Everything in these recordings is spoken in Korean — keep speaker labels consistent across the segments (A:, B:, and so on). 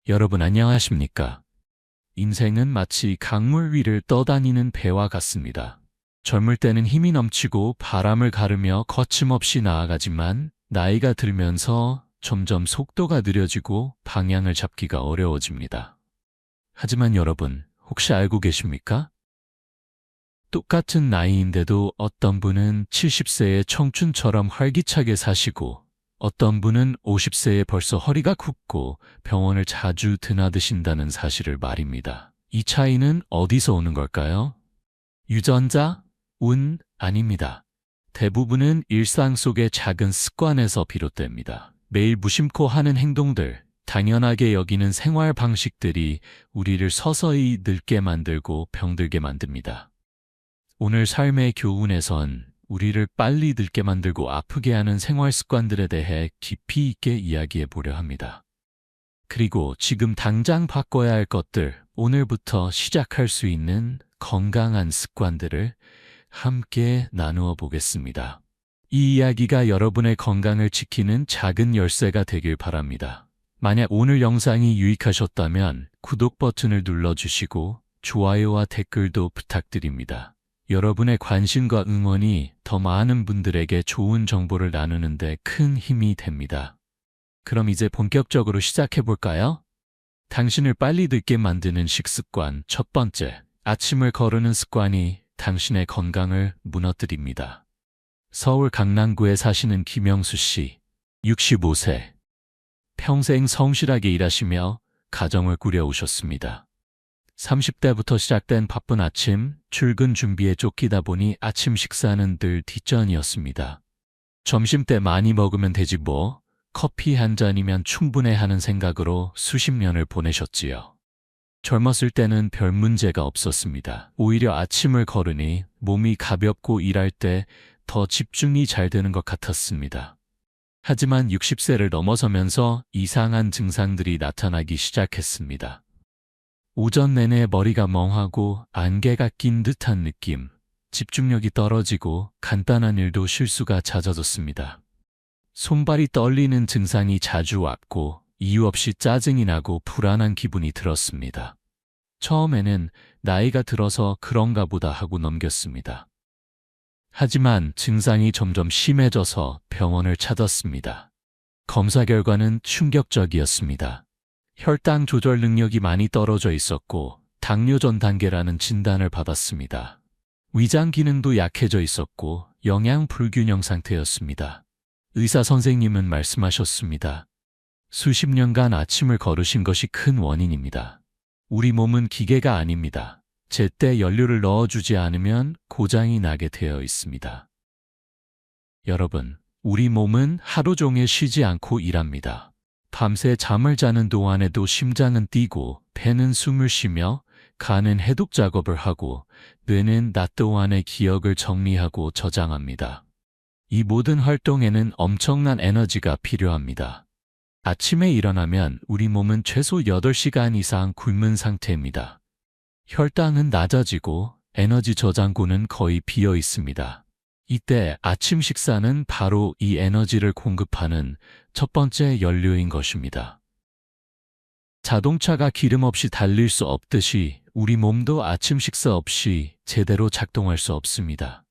A: 여러분 안녕하십니까? 인생은 마치 강물 위를 떠다니는 배와 같습니다. 젊을 때는 힘이 넘치고 바람을 가르며 거침없이 나아가지만 나이가 들면서 점점 속도가 느려지고 방향을 잡기가 어려워집니다. 하지만 여러분, 혹시 알고 계십니까? 똑같은 나이인데도 어떤 분은 70세의 청춘처럼 활기차게 사시고 어떤 분은 50세에 벌써 허리가 굽고 병원을 자주 드나드신다는 사실을 말입니다. 이 차이는 어디서 오는 걸까요? 유전자? 운? 아닙니다. 대부분은 일상 속의 작은 습관에서 비롯됩니다. 매일 무심코 하는 행동들, 당연하게 여기는 생활 방식들이 우리를 서서히 늙게 만들고 병들게 만듭니다. 오늘 삶의 교훈에선 우리를 빨리 늙게 만들고 아프게 하는 생활 습관들에 대해 깊이 있게 이야기해 보려 합니다. 그리고 지금 당장 바꿔야 할 것들, 오늘부터 시작할 수 있는 건강한 습관들을 함께 나누어 보겠습니다. 이 이야기가 여러분의 건강을 지키는 작은 열쇠가 되길 바랍니다. 만약 오늘 영상이 유익하셨다면 구독 버튼을 눌러주시고 좋아요와 댓글도 부탁드립니다. 여러분의 관심과 응원이 더 많은 분들에게 좋은 정보를 나누는 데 큰 힘이 됩니다. 그럼 이제 본격적으로 시작해 볼까요? 당신을 빨리 늙게 만드는 식습관 첫 번째, 아침을 거르는 습관이 당신의 건강을 무너뜨립니다. 서울 강남구에 사시는 김영수 씨, 65세. 평생 성실하게 일하시며 가정을 꾸려오셨습니다. 30대부터 시작된 바쁜 아침, 출근 준비에 쫓기다 보니 아침 식사는 늘 뒷전이었습니다. 점심때 많이 먹으면 되지 뭐, 커피 한 잔이면 충분해 하는 생각으로 수십 년을 보내셨지요. 젊었을 때는 별 문제가 없었습니다. 오히려 아침을 거르니 몸이 가볍고 일할 때 더 집중이 잘 되는 것 같았습니다. 하지만 60세를 넘어서면서 이상한 증상들이 나타나기 시작했습니다. 오전 내내 머리가 멍하고 안개가 낀 듯한 느낌, 집중력이 떨어지고 간단한 일도 실수가 잦아졌습니다. 손발이 떨리는 증상이 자주 왔고 이유 없이 짜증이 나고 불안한 기분이 들었습니다. 처음에는 나이가 들어서 그런가 보다 하고 넘겼습니다. 하지만 증상이 점점 심해져서 병원을 찾았습니다. 검사 결과는 충격적이었습니다. 혈당 조절 능력이 많이 떨어져 있었고 당뇨 전 단계라는 진단을 받았습니다. 위장 기능도 약해져 있었고 영양 불균형 상태였습니다. 의사 선생님은 말씀하셨습니다. 수십 년간 아침을 거르신 것이 큰 원인입니다. 우리 몸은 기계가 아닙니다. 제때 연료를 넣어주지 않으면 고장이 나게 되어 있습니다. 여러분, 우리 몸은 하루 종일 쉬지 않고 일합니다. 밤새 잠을 자는 동안에도 심장은 뛰고 배는 숨을 쉬며 간은 해독 작업을 하고 뇌는 낮 동안의 기억을 정리하고 저장합니다. 이 모든 활동에는 엄청난 에너지가 필요합니다. 아침에 일어나면 우리 몸은 최소 8시간 이상 굶은 상태입니다. 혈당은 낮아지고 에너지 저장고는 거의 비어 있습니다. 이때 아침 식사는 바로 이 에너지를 공급하는 첫 번째 연료인 것입니다. 자동차가 기름 없이 달릴 수 없듯이 우리 몸도 아침 식사 없이 제대로 작동할 수 없습니다.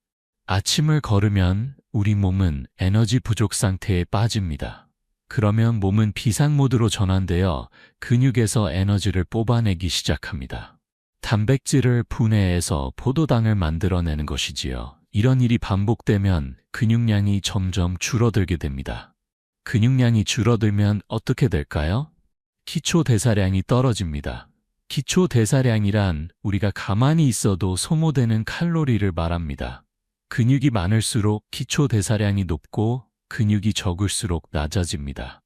A: 아침을 거르면 우리 몸은 에너지 부족 상태에 빠집니다. 그러면 몸은 비상모드로 전환되어 근육에서 에너지를 뽑아내기 시작합니다. 단백질을 분해해서 포도당을 만들어내는 것이지요. 이런 일이 반복되면 근육량이 점점 줄어들게 됩니다. 근육량이 줄어들면 어떻게 될까요? 기초대사량이 떨어집니다. 기초대사량이란 우리가 가만히 있어도 소모되는 칼로리를 말합니다. 근육이 많을수록 기초대사량이 높고 근육이 적을수록 낮아집니다.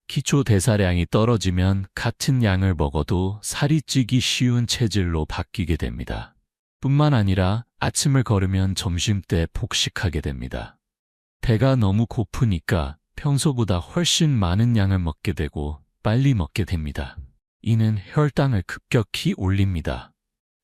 A: 기초대사량이 떨어지면 같은 양을 먹어도 살이 찌기 쉬운 체질로 바뀌게 됩니다. 뿐만 아니라 아침을 거르면 점심때 폭식하게 됩니다. 배가 너무 고프니까 평소보다 훨씬 많은 양을 먹게 되고 빨리 먹게 됩니다. 이는 혈당을 급격히 올립니다.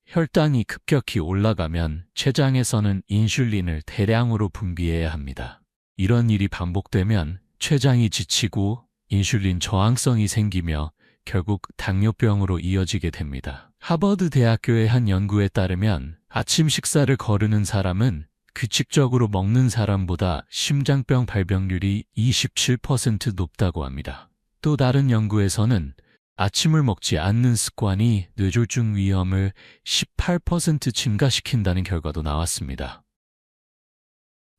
A: 혈당이 급격히 올라가면 췌장에서는 인슐린을 대량으로 분비해야 합니다. 이런 일이 반복되면 췌장이 지치고 인슐린 저항성이 생기며 결국 당뇨병으로 이어지게 됩니다. 하버드 대학교의 한 연구에 따르면 아침 식사를 거르는 사람은 규칙적으로 먹는 사람보다 심장병 발병률이 27% 높다고 합니다. 또 다른 연구에서는 아침을 먹지 않는 습관이 뇌졸중 위험을 18% 증가시킨다는 결과도 나왔습니다.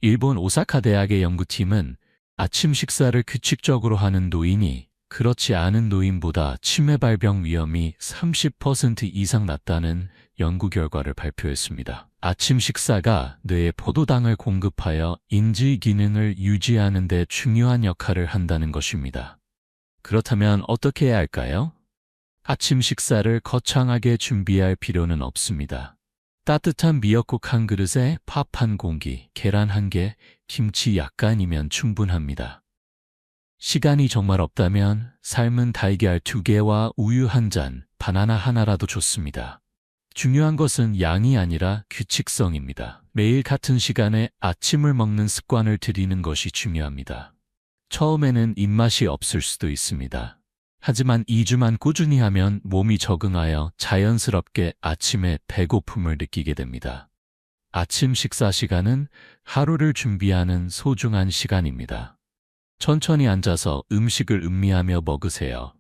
A: 일본 오사카 대학의 연구팀은 아침 식사를 규칙적으로 하는 노인이 그렇지 않은 노인보다 치매 발병 위험이 30% 이상 낮다는 연구 결과를 발표했습니다. 아침 식사가 뇌에 포도당을 공급하여 인지 기능을 유지하는 데 중요한 역할을 한다는 것입니다. 그렇다면 어떻게 해야 할까요? 아침 식사를 거창하게 준비할 필요는 없습니다. 따뜻한 미역국 한 그릇에 밥 한 공기, 계란 한 개, 김치 약간이면 충분합니다. 시간이 정말 없다면 삶은 달걀 2개와 우유 한 잔, 바나나 하나라도 좋습니다. 중요한 것은 양이 아니라 규칙성입니다. 매일 같은 시간에 아침을 먹는 습관을 들이는 것이 중요합니다. 처음에는 입맛이 없을 수도 있습니다. 하지만 2주만 꾸준히 하면 몸이 적응하여 자연스럽게 아침에 배고픔을 느끼게 됩니다. 아침 식사 시간은 하루를 준비하는 소중한 시간입니다. 천천히 앉아서 음식을 음미하며 먹으세요.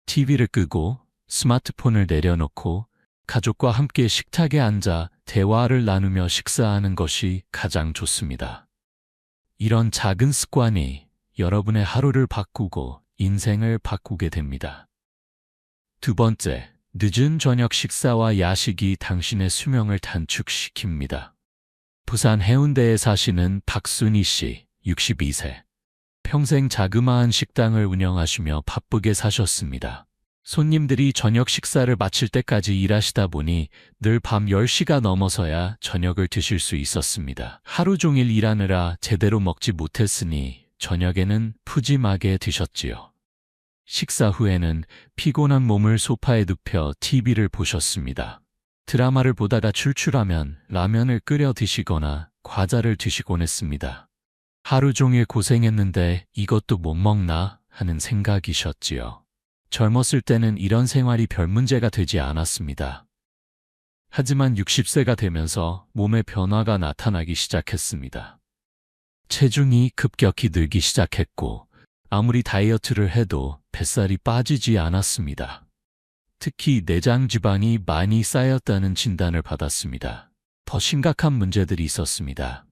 A: TV를 끄고 스마트폰을 내려놓고 가족과 함께 식탁에 앉아 대화를 나누며 식사하는 것이 가장 좋습니다. 이런 작은 습관이 여러분의 하루를 바꾸고 인생을 바꾸게 됩니다. 두 번째, 늦은 저녁 식사와 야식이 당신의 수명을 단축시킵니다. 부산 해운대에 사시는 박순희 씨, 62세. 평생 자그마한 식당을 운영하시며 바쁘게 사셨습니다. 손님들이 저녁 식사를 마칠 때까지 일하시다 보니 늘 밤 10시가 넘어서야 저녁을 드실 수 있었습니다. 하루 종일 일하느라 제대로 먹지 못했으니 저녁에는 푸짐하게 드셨지요. 식사 후에는 피곤한 몸을 소파에 눕혀 TV를 보셨습니다. 드라마를 보다가 출출하면 라면을 끓여 드시거나 과자를 드시곤 했습니다. 하루 종일 고생했는데 이것도 못 먹나 하는 생각이셨지요. 젊었을 때는 이런 생활이 별 문제가 되지 않았습니다. 하지만 60세가 되면서 몸에 변화가 나타나기 시작했습니다. 체중이 급격히 늘기 시작했고 아무리 다이어트를 해도 뱃살이 빠지지 않았습니다. 특히 내장 지방이 많이 쌓였다는 진단을 받았습니다. 더 심각한 문제들이 있었습니다.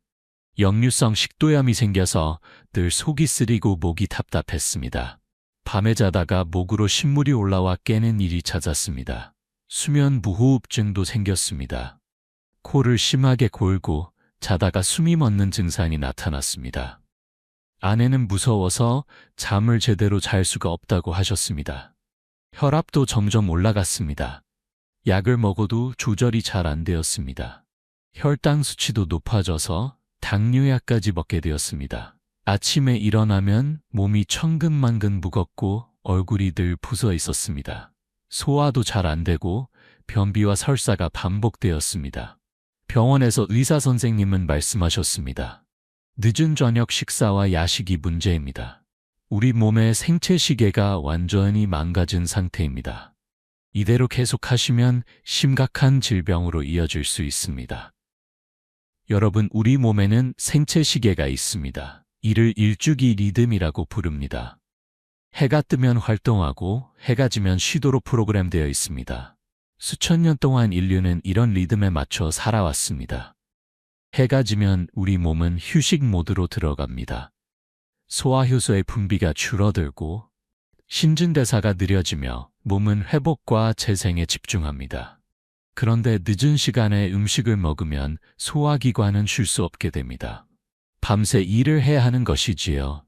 A: 역류성 식도염이 생겨서 늘 속이 쓰리고 목이 답답했습니다. 밤에 자다가 목으로 신물이 올라와 깨는 일이 잦았습니다. 수면 무호흡증도 생겼습니다. 코를 심하게 골고 자다가 숨이 멎는 증상이 나타났습니다. 아내는 무서워서 잠을 제대로 잘 수가 없다고 하셨습니다. 혈압도 점점 올라갔습니다. 약을 먹어도 조절이 잘 안 되었습니다. 혈당 수치도 높아져서 당뇨약까지 먹게 되었습니다. 아침에 일어나면 몸이 천근만근 무겁고 얼굴이 늘 부서 있었습니다. 소화도 잘 안 되고 변비와 설사가 반복되었습니다. 병원에서 의사 선생님은 말씀하셨습니다. 늦은 저녁 식사와 야식이 문제입니다. 우리 몸의 생체 시계가 완전히 망가진 상태입니다. 이대로 계속하시면 심각한 질병으로 이어질 수 있습니다. 여러분, 우리 몸에는 생체 시계가 있습니다. 이를 일주기 리듬이라고 부릅니다. 해가 뜨면 활동하고 해가 지면 쉬도록 프로그램되어 있습니다. 수천 년 동안 인류는 이런 리듬에 맞춰 살아왔습니다. 해가 지면 우리 몸은 휴식 모드로 들어갑니다. 소화효소의 분비가 줄어들고 신진대사가 느려지며 몸은 회복과 재생에 집중합니다. 그런데 늦은 시간에 음식을 먹으면 소화기관은 쉴 수 없게 됩니다. 밤새 일을 해야 하는 것이지요.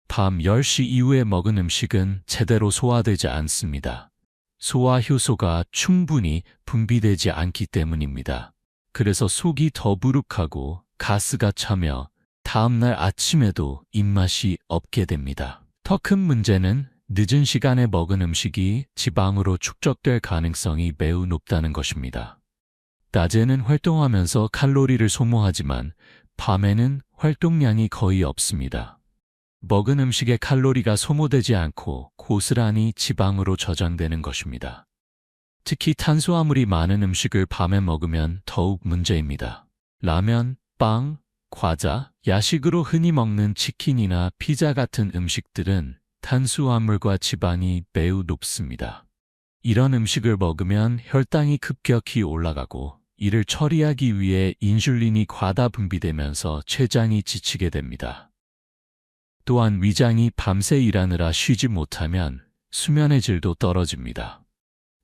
A: 밤 10시 이후에 먹은 음식은 제대로 소화되지 않습니다. 소화효소가 충분히 분비되지 않기 때문입니다. 그래서 속이 더부룩하고 가스가 차며 다음날 아침에도 입맛이 없게 됩니다. 더 큰 문제는 늦은 시간에 먹은 음식이 지방으로 축적될 가능성이 매우 높다는 것입니다. 낮에는 활동하면서 칼로리를 소모하지만 밤에는 활동량이 거의 없습니다. 먹은 음식의 칼로리가 소모되지 않고 고스란히 지방으로 저장되는 것입니다. 특히 탄수화물이 많은 음식을 밤에 먹으면 더욱 문제입니다. 라면, 빵, 과자, 야식으로 흔히 먹는 치킨이나 피자 같은 음식들은 탄수화물과 지방이 매우 높습니다. 이런 음식을 먹으면 혈당이 급격히 올라가고 이를 처리하기 위해 인슐린이 과다 분비되면서 췌장이 지치게 됩니다. 또한 위장이 밤새 일하느라 쉬지 못하면 수면의 질도 떨어집니다.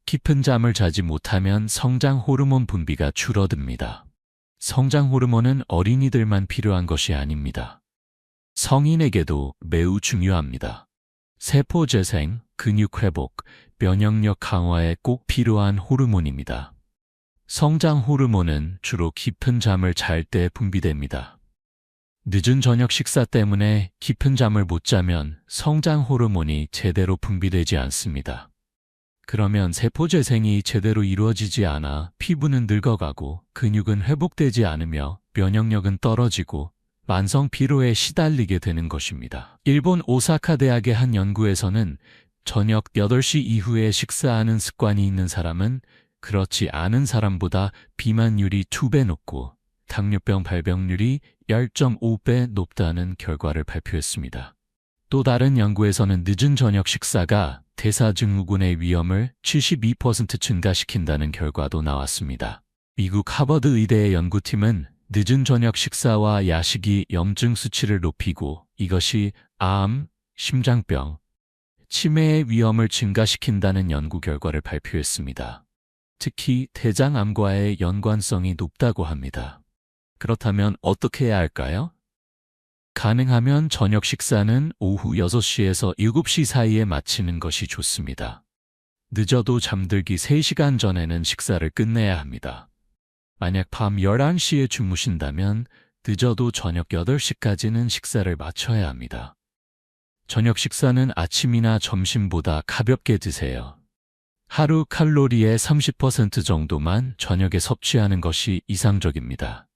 A: 깊은 잠을 자지 못하면 성장 호르몬 분비가 줄어듭니다. 성장 호르몬은 어린이들만 필요한 것이 아닙니다. 성인에게도 매우 중요합니다. 세포 재생, 근육 회복, 면역력 강화에 꼭 필요한 호르몬입니다. 성장 호르몬은 주로 깊은 잠을 잘 때 분비됩니다. 늦은 저녁 식사 때문에 깊은 잠을 못 자면 성장 호르몬이 제대로 분비되지 않습니다. 그러면 세포 재생이 제대로 이루어지지 않아 피부는 늙어가고 근육은 회복되지 않으며 면역력은 떨어지고 만성 피로에 시달리게 되는 것입니다. 일본 오사카 대학의 한 연구에서는 저녁 8시 이후에 식사하는 습관이 있는 사람은 그렇지 않은 사람보다 비만율이 2배 높고 당뇨병 발병률이 10.5배 높다는 결과를 발표했습니다. 또 다른 연구에서는 늦은 저녁 식사가 대사증후군의 위험을 72% 증가시킨다는 결과도 나왔습니다. 미국 하버드 의대의 연구팀은 늦은 저녁 식사와 야식이 염증 수치를 높이고 이것이 암, 심장병, 치매의 위험을 증가시킨다는 연구 결과를 발표했습니다. 특히 대장암과의 연관성이 높다고 합니다. 그렇다면 어떻게 해야 할까요? 가능하면 저녁 식사는 오후 6시에서 7시 사이에 마치는 것이 좋습니다. 늦어도 잠들기 3시간 전에는 식사를 끝내야 합니다. 만약 밤 11시에 주무신다면 늦어도 저녁 8시까지는 식사를 마쳐야 합니다. 저녁 식사는 아침이나 점심보다 가볍게 드세요. 하루 칼로리의 30% 정도만 저녁에 섭취하는 것이 이상적입니다.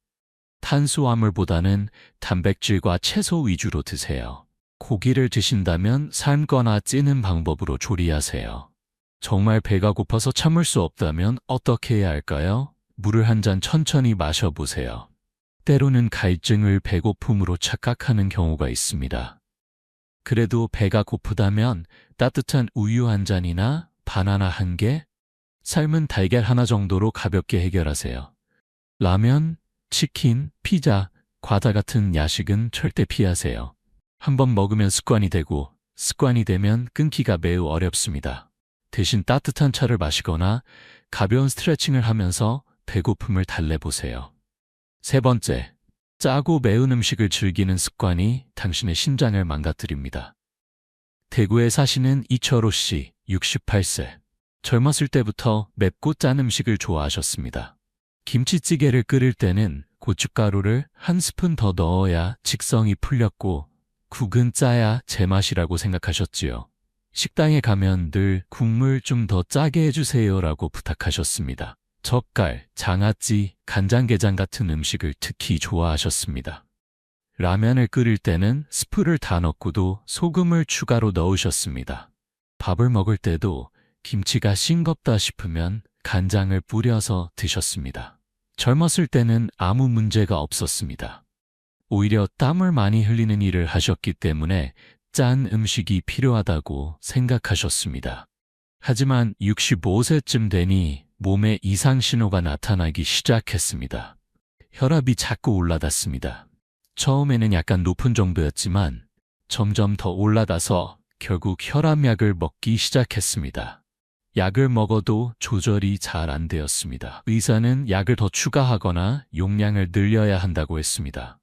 A: 탄수화물보다는 단백질과 채소 위주로 드세요. 고기를 드신다면 삶거나 찌는 방법으로 조리하세요. 정말 배가 고파서 참을 수 없다면 어떻게 해야 할까요? 물을 한 잔 천천히 마셔보세요. 때로는 갈증을 배고픔으로 착각하는 경우가 있습니다. 그래도 배가 고프다면 따뜻한 우유 한 잔이나 바나나 한 개, 삶은 달걀 하나 정도로 가볍게 해결하세요. 라면, 치킨, 피자, 과자 같은 야식은 절대 피하세요. 한번 먹으면 습관이 되고 습관이 되면 끊기가 매우 어렵습니다. 대신 따뜻한 차를 마시거나 가벼운 스트레칭을 하면서 배고픔을 달래보세요. 세 번째, 짜고 매운 음식을 즐기는 습관이 당신의 신장을 망가뜨립니다. 대구에 사시는 이철호 씨, 68세. 젊었을 때부터 맵고 짠 음식을 좋아하셨습니다. 김치찌개를 끓일 때는 고춧가루를 한 스푼 더 넣어야 직성이 풀렸고 국은 짜야 제맛이라고 생각하셨지요. 식당에 가면 늘 국물 좀 더 짜게 해주세요라고 부탁하셨습니다. 젓갈, 장아찌, 간장게장 같은 음식을 특히 좋아하셨습니다. 라면을 끓일 때는 스프를 다 넣고도 소금을 추가로 넣으셨습니다. 밥을 먹을 때도 김치가 싱겁다 싶으면 간장을 뿌려서 드셨습니다. 젊었을 때는 아무 문제가 없었습니다. 오히려 땀을 많이 흘리는 일을 하셨기 때문에 짠 음식이 필요하다고 생각하셨습니다. 하지만 65세쯤 되니 몸에 이상 신호가 나타나기 시작했습니다. 혈압이 자꾸 올라갔습니다. 처음에는 약간 높은 정도였지만 점점 더 올라가서 결국 혈압약을 먹기 시작했습니다. 약을 먹어도 조절이 잘 안 되었습니다. 의사는 약을 더 추가하거나 용량을 늘려야 한다고 했습니다.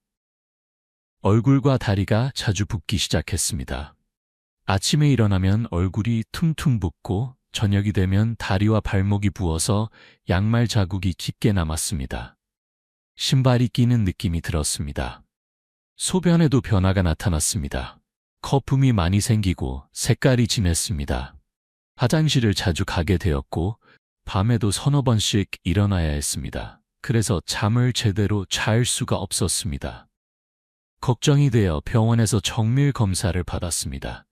A: 얼굴과 다리가 자주 붓기 시작했습니다. 아침에 일어나면 얼굴이 퉁퉁 붓고 저녁이 되면 다리와 발목이 부어서 양말 자국이 깊게 남았습니다. 신발이 끼는 느낌이 들었습니다. 소변에도 변화가 나타났습니다. 거품이 많이 생기고 색깔이 진했습니다. 화장실을 자주 가게 되었고 밤에도 서너 번씩 일어나야 했습니다. 그래서 잠을 제대로 잘 수가 없었습니다. 걱정이 되어 병원에서 정밀 검사를 받았습니다.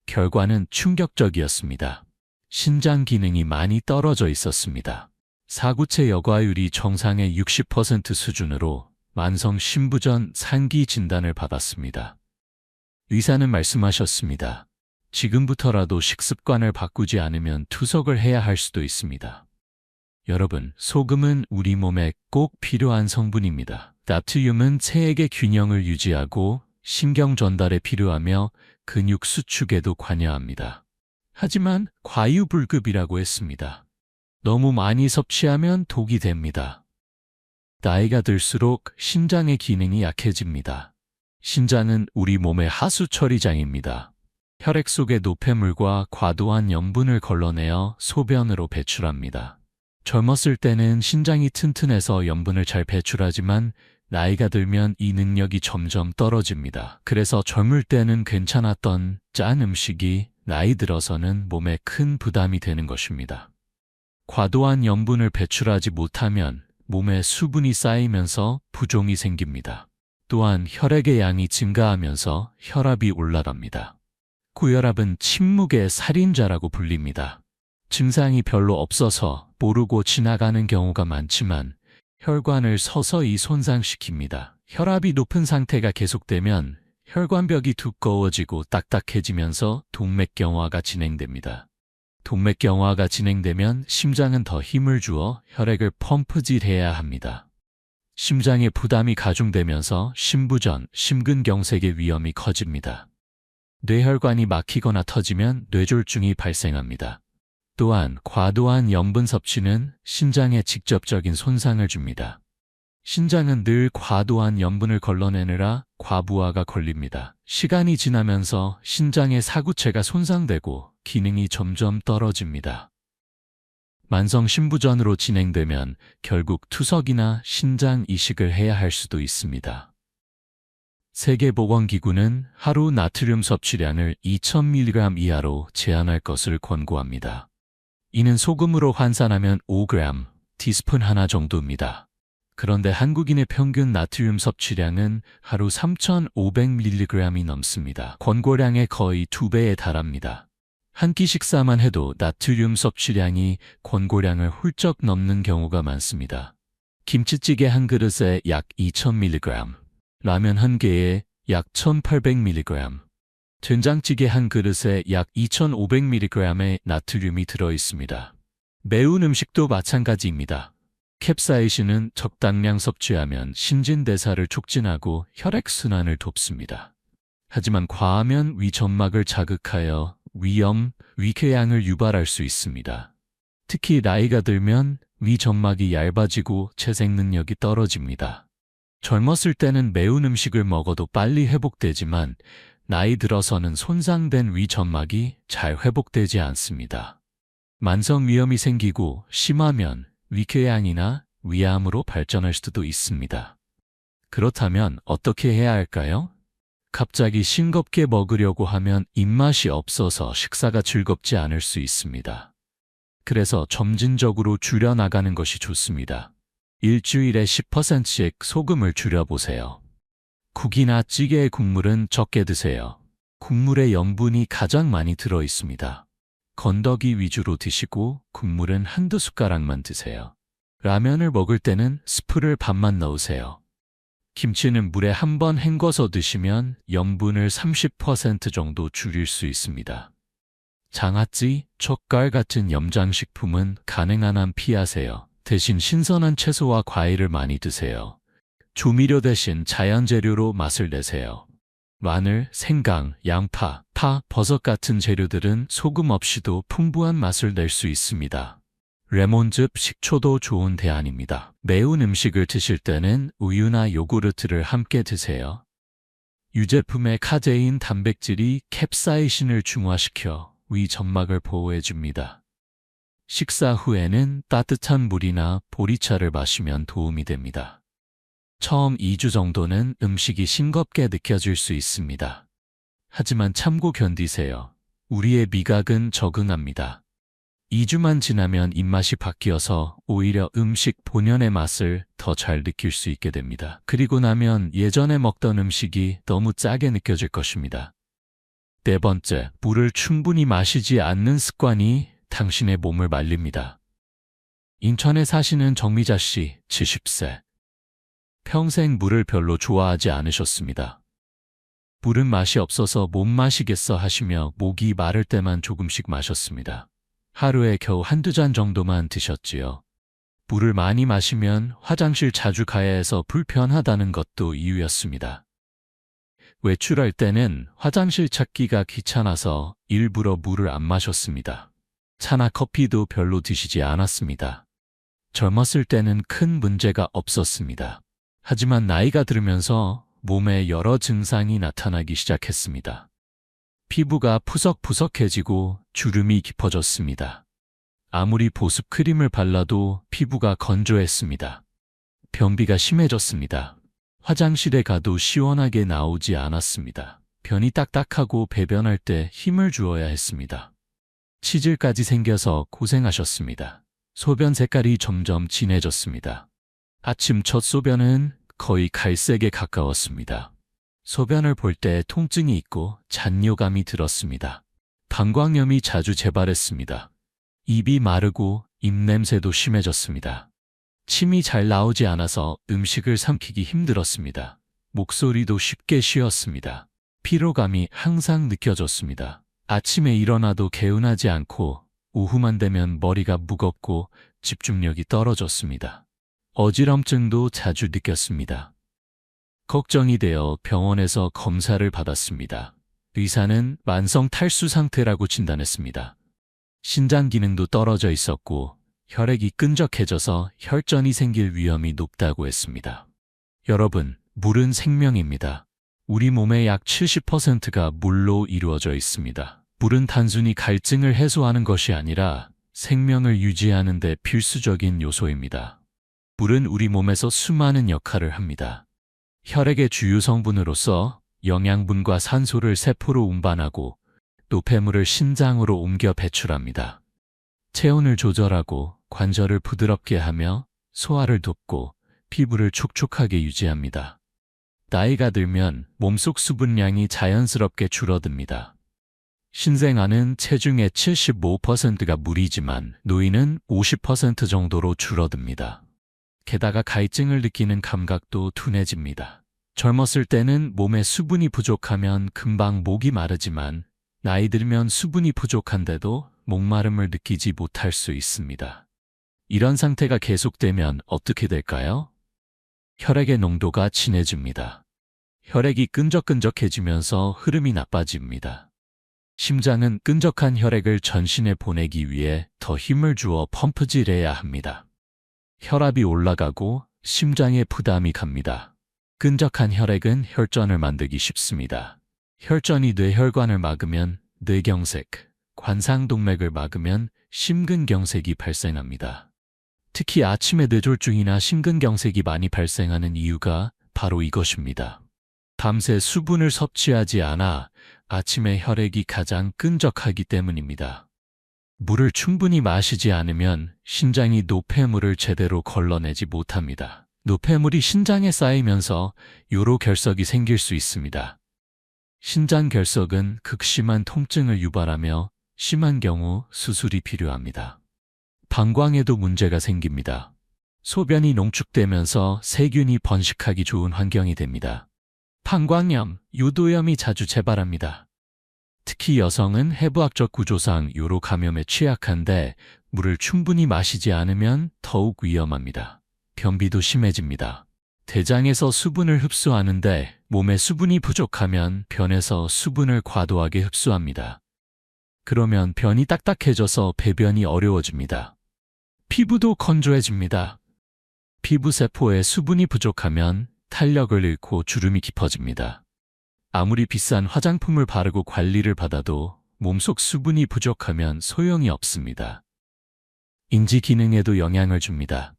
A: 결과는 충격적이었습니다. 신장 기능이 많이 떨어져 있었습니다. 사구체 여과율이 정상의 60% 수준으로 만성 신부전 상기 진단을 받았습니다. 의사는 말씀하셨습니다. 지금부터라도 식습관을 바꾸지 않으면 투석을 해야 할 수도 있습니다. 여러분, 소금은 우리 몸에 꼭 필요한 성분입니다. 나트륨은 체액의 균형을 유지하고 신경 전달에 필요하며 근육 수축에도 관여합니다. 하지만 과유불급이라고 했습니다. 너무 많이 섭취하면 독이 됩니다. 나이가 들수록 신장의 기능이 약해집니다. 신장은 우리 몸의 하수 처리장입니다. 혈액 속의 노폐물과 과도한 염분을 걸러내어 소변으로 배출합니다. 젊었을 때는 신장이 튼튼해서 염분을 잘 배출하지만 나이가 들면 이 능력이 점점 떨어집니다. 그래서 젊을 때는 괜찮았던 짠 음식이 나이 들어서는 몸에 큰 부담이 되는 것입니다. 과도한 염분을 배출하지 못하면 몸에 수분이 쌓이면서 부종이 생깁니다. 또한 혈액의 양이 증가하면서 혈압이 올라갑니다. 고혈압은 침묵의 살인자라고 불립니다. 증상이 별로 없어서 모르고 지나가는 경우가 많지만 혈관을 서서히 손상시킵니다. 혈압이 높은 상태가 계속되면 혈관벽이 두꺼워지고 딱딱해지면서 동맥경화가 진행됩니다. 동맥경화가 진행되면 심장은 더 힘을 주어 혈액을 펌프질해야 합니다. 심장에 부담이 가중되면서 심부전, 심근경색의 위험이 커집니다. 뇌혈관이 막히거나 터지면 뇌졸중이 발생합니다. 또한 과도한 염분 섭취는 신장에 직접적인 손상을 줍니다. 신장은 늘 과도한 염분을 걸러내느라 과부하가 걸립니다. 시간이 지나면서 신장의 사구체가 손상되고 기능이 점점 떨어집니다. 만성 신부전으로 진행되면 결국 투석이나 신장 이식을 해야 할 수도 있습니다. 세계보건기구는 하루 나트륨 섭취량을 2000mg 이하로 제한할 것을 권고합니다. 이는 소금으로 환산하면 5g, 티스푼 하나 정도입니다. 그런데 한국인의 평균 나트륨 섭취량은 하루 3,500mg이 넘습니다. 권고량의 거의 2배에 달합니다. 한 끼 식사만 해도 나트륨 섭취량이 권고량을 훌쩍 넘는 경우가 많습니다. 김치찌개 한 그릇에 약 2000mg, 라면 한 개에 약 1800mg, 된장찌개 한 그릇에 약 2500mg의 나트륨이 들어 있습니다. 매운 음식도 마찬가지입니다. 캡사이신은 적당량 섭취하면 신진대사를 촉진하고 혈액순환을 돕습니다. 하지만 과하면 위점막을 자극하여 위염, 위궤양을 유발할 수 있습니다. 특히 나이가 들면 위점막이 얇아지고 재생 능력이 떨어집니다. 젊었을 때는 매운 음식을 먹어도 빨리 회복되지만 나이 들어서는 손상된 위점막이 잘 회복되지 않습니다. 만성 위염이 생기고 심하면 위궤양이나 위암으로 발전할 수도 있습니다. 그렇다면 어떻게 해야 할까요? 갑자기 싱겁게 먹으려고 하면 입맛이 없어서 식사가 즐겁지 않을 수 있습니다. 그래서 점진적으로 줄여나가는 것이 좋습니다. 일주일에 10%씩 소금을 줄여보세요. 국이나 찌개의 국물은 적게 드세요. 국물에 염분이 가장 많이 들어 있습니다. 건더기 위주로 드시고 국물은 한두 숟가락만 드세요. 라면을 먹을 때는 스프를 반만 넣으세요. 김치는 물에 한번 헹궈서 드시면 염분을 30% 정도 줄일 수 있습니다. 장아찌, 젓갈 같은 염장식품은 가능한 한 피하세요. 대신 신선한 채소와 과일을 많이 드세요. 조미료 대신 자연재료로 맛을 내세요. 마늘, 생강, 양파, 파, 버섯 같은 재료들은 소금 없이도 풍부한 맛을 낼 수 있습니다. 레몬즙, 식초도 좋은 대안입니다. 매운 음식을 드실 때는 우유나 요구르트를 함께 드세요. 유제품의 카제인 단백질이 캡사이신을 중화시켜 위점막을 보호해줍니다. 식사 후에는 따뜻한 물이나 보리차를 마시면 도움이 됩니다. 처음 2주 정도는 음식이 싱겁게 느껴질 수 있습니다. 하지만 참고 견디세요. 우리의 미각은 적응합니다. 2주만 지나면 입맛이 바뀌어서 오히려 음식 본연의 맛을 더 잘 느낄 수 있게 됩니다. 그리고 나면 예전에 먹던 음식이 너무 짜게 느껴질 것입니다. 네 번째, 물을 충분히 마시지 않는 습관이 당신의 몸을 말립니다. 인천에 사시는 정미자 씨, 70세. 평생 물을 별로 좋아하지 않으셨습니다. 물은 맛이 없어서 못 마시겠어 하시며 목이 마를 때만 조금씩 마셨습니다. 하루에 겨우 한두 잔 정도만 드셨지요. 물을 많이 마시면 화장실 자주 가야 해서 불편하다는 것도 이유였습니다. 외출할 때는 화장실 찾기가 귀찮아서 일부러 물을 안 마셨습니다. 차나 커피도 별로 드시지 않았습니다. 젊었을 때는 큰 문제가 없었습니다. 하지만 나이가 들으면서 몸에 여러 증상이 나타나기 시작했습니다. 피부가 푸석푸석해지고 주름이 깊어졌습니다. 아무리 보습 크림을 발라도 피부가 건조했습니다. 변비가 심해졌습니다. 화장실에 가도 시원하게 나오지 않았습니다. 변이 딱딱하고 배변할 때 힘을 주어야 했습니다. 치질까지 생겨서 고생하셨습니다. 소변 색깔이 점점 진해졌습니다. 아침 첫 소변은 거의 갈색에 가까웠습니다. 소변을 볼 때 통증이 있고 잔뇨감이 들었습니다. 방광염이 자주 재발했습니다. 입이 마르고 입냄새도 심해졌습니다. 침이 잘 나오지 않아서 음식을 삼키기 힘들었습니다. 목소리도 쉽게 쉬었습니다. 피로감이 항상 느껴졌습니다. 아침에 일어나도 개운하지 않고 오후만 되면 머리가 무겁고 집중력이 떨어졌습니다. 어지럼증도 자주 느꼈습니다. 걱정이 되어 병원에서 검사를 받았습니다. 의사는 만성 탈수 상태라고 진단했습니다. 신장 기능도 떨어져 있었고 혈액이 끈적해져서 혈전이 생길 위험이 높다고 했습니다. 여러분, 물은 생명입니다. 우리 몸의 약 70%가 물로 이루어져 있습니다. 물은 단순히 갈증을 해소하는 것이 아니라 생명을 유지하는 데 필수적인 요소입니다. 물은 우리 몸에서 수많은 역할을 합니다. 혈액의 주요 성분으로서 영양분과 산소를 세포로 운반하고 노폐물을 신장으로 옮겨 배출합니다. 체온을 조절하고 관절을 부드럽게 하며 소화를 돕고 피부를 촉촉하게 유지합니다. 나이가 들면 몸속 수분량이 자연스럽게 줄어듭니다. 신생아는 체중의 75%가 물이지만 노인은 50% 정도로 줄어듭니다. 게다가 갈증을 느끼는 감각도 둔해집니다. 젊었을 때는 몸에 수분이 부족하면 금방 목이 마르지만 나이 들면 수분이 부족한데도 목마름을 느끼지 못할 수 있습니다. 이런 상태가 계속되면 어떻게 될까요? 혈액의 농도가 진해집니다. 혈액이 끈적끈적해지면서 흐름이 나빠집니다. 심장은 끈적한 혈액을 전신에 보내기 위해 더 힘을 주어 펌프질해야 합니다. 혈압이 올라가고 심장에 부담이 갑니다. 끈적한 혈액은 혈전을 만들기 쉽습니다. 혈전이 뇌혈관을 막으면 뇌경색, 관상동맥을 막으면 심근경색이 발생합니다. 특히 아침에 뇌졸중이나 심근경색이 많이 발생하는 이유가 바로 이것입니다. 밤새 수분을 섭취하지 않아 아침에 혈액이 가장 끈적하기 때문입니다. 물을 충분히 마시지 않으면 신장이 노폐물을 제대로 걸러내지 못합니다. 노폐물이 신장에 쌓이면서 요로결석이 생길 수 있습니다. 신장결석은 극심한 통증을 유발하며 심한 경우 수술이 필요합니다. 방광에도 문제가 생깁니다. 소변이 농축되면서 세균이 번식하기 좋은 환경이 됩니다. 방광염, 요도염이 자주 재발합니다. 특히 여성은 해부학적 구조상 요로 감염에 취약한데 물을 충분히 마시지 않으면 더욱 위험합니다. 변비도 심해집니다. 대장에서 수분을 흡수하는데 몸에 수분이 부족하면 변에서 수분을 과도하게 흡수합니다. 그러면 변이 딱딱해져서 배변이 어려워집니다. 피부도 건조해집니다. 피부세포에 수분이 부족하면 탄력을 잃고 주름이 깊어집니다. 아무리 비싼 화장품을 바르고 관리를 받아도 몸속 수분이 부족하면 소용이 없습니다. 인지 기능에도 영향을 줍니다.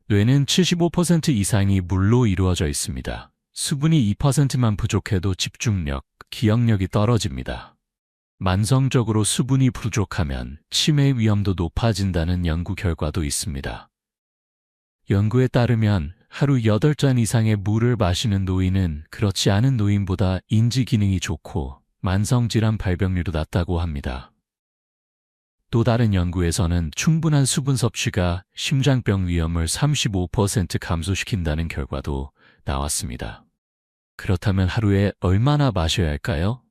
A: 뇌는 75% 이상이 물로 이루어져 있습니다. 수분이 2%만 부족해도 집중력, 기억력이 떨어집니다. 만성적으로 수분이 부족하면 치매 위험도 높아진다는 연구 결과도 있습니다. 연구에 따르면 하루 8잔 이상의 물을 마시는 노인은 그렇지 않은 노인보다 인지 기능이 좋고 만성질환 발병률도 낮다고 합니다. 또 다른 연구에서는 충분한 수분 섭취가 심장병 위험을 35% 감소시킨다는 결과도 나왔습니다. 그렇다면 하루에 얼마나 마셔야 할까요?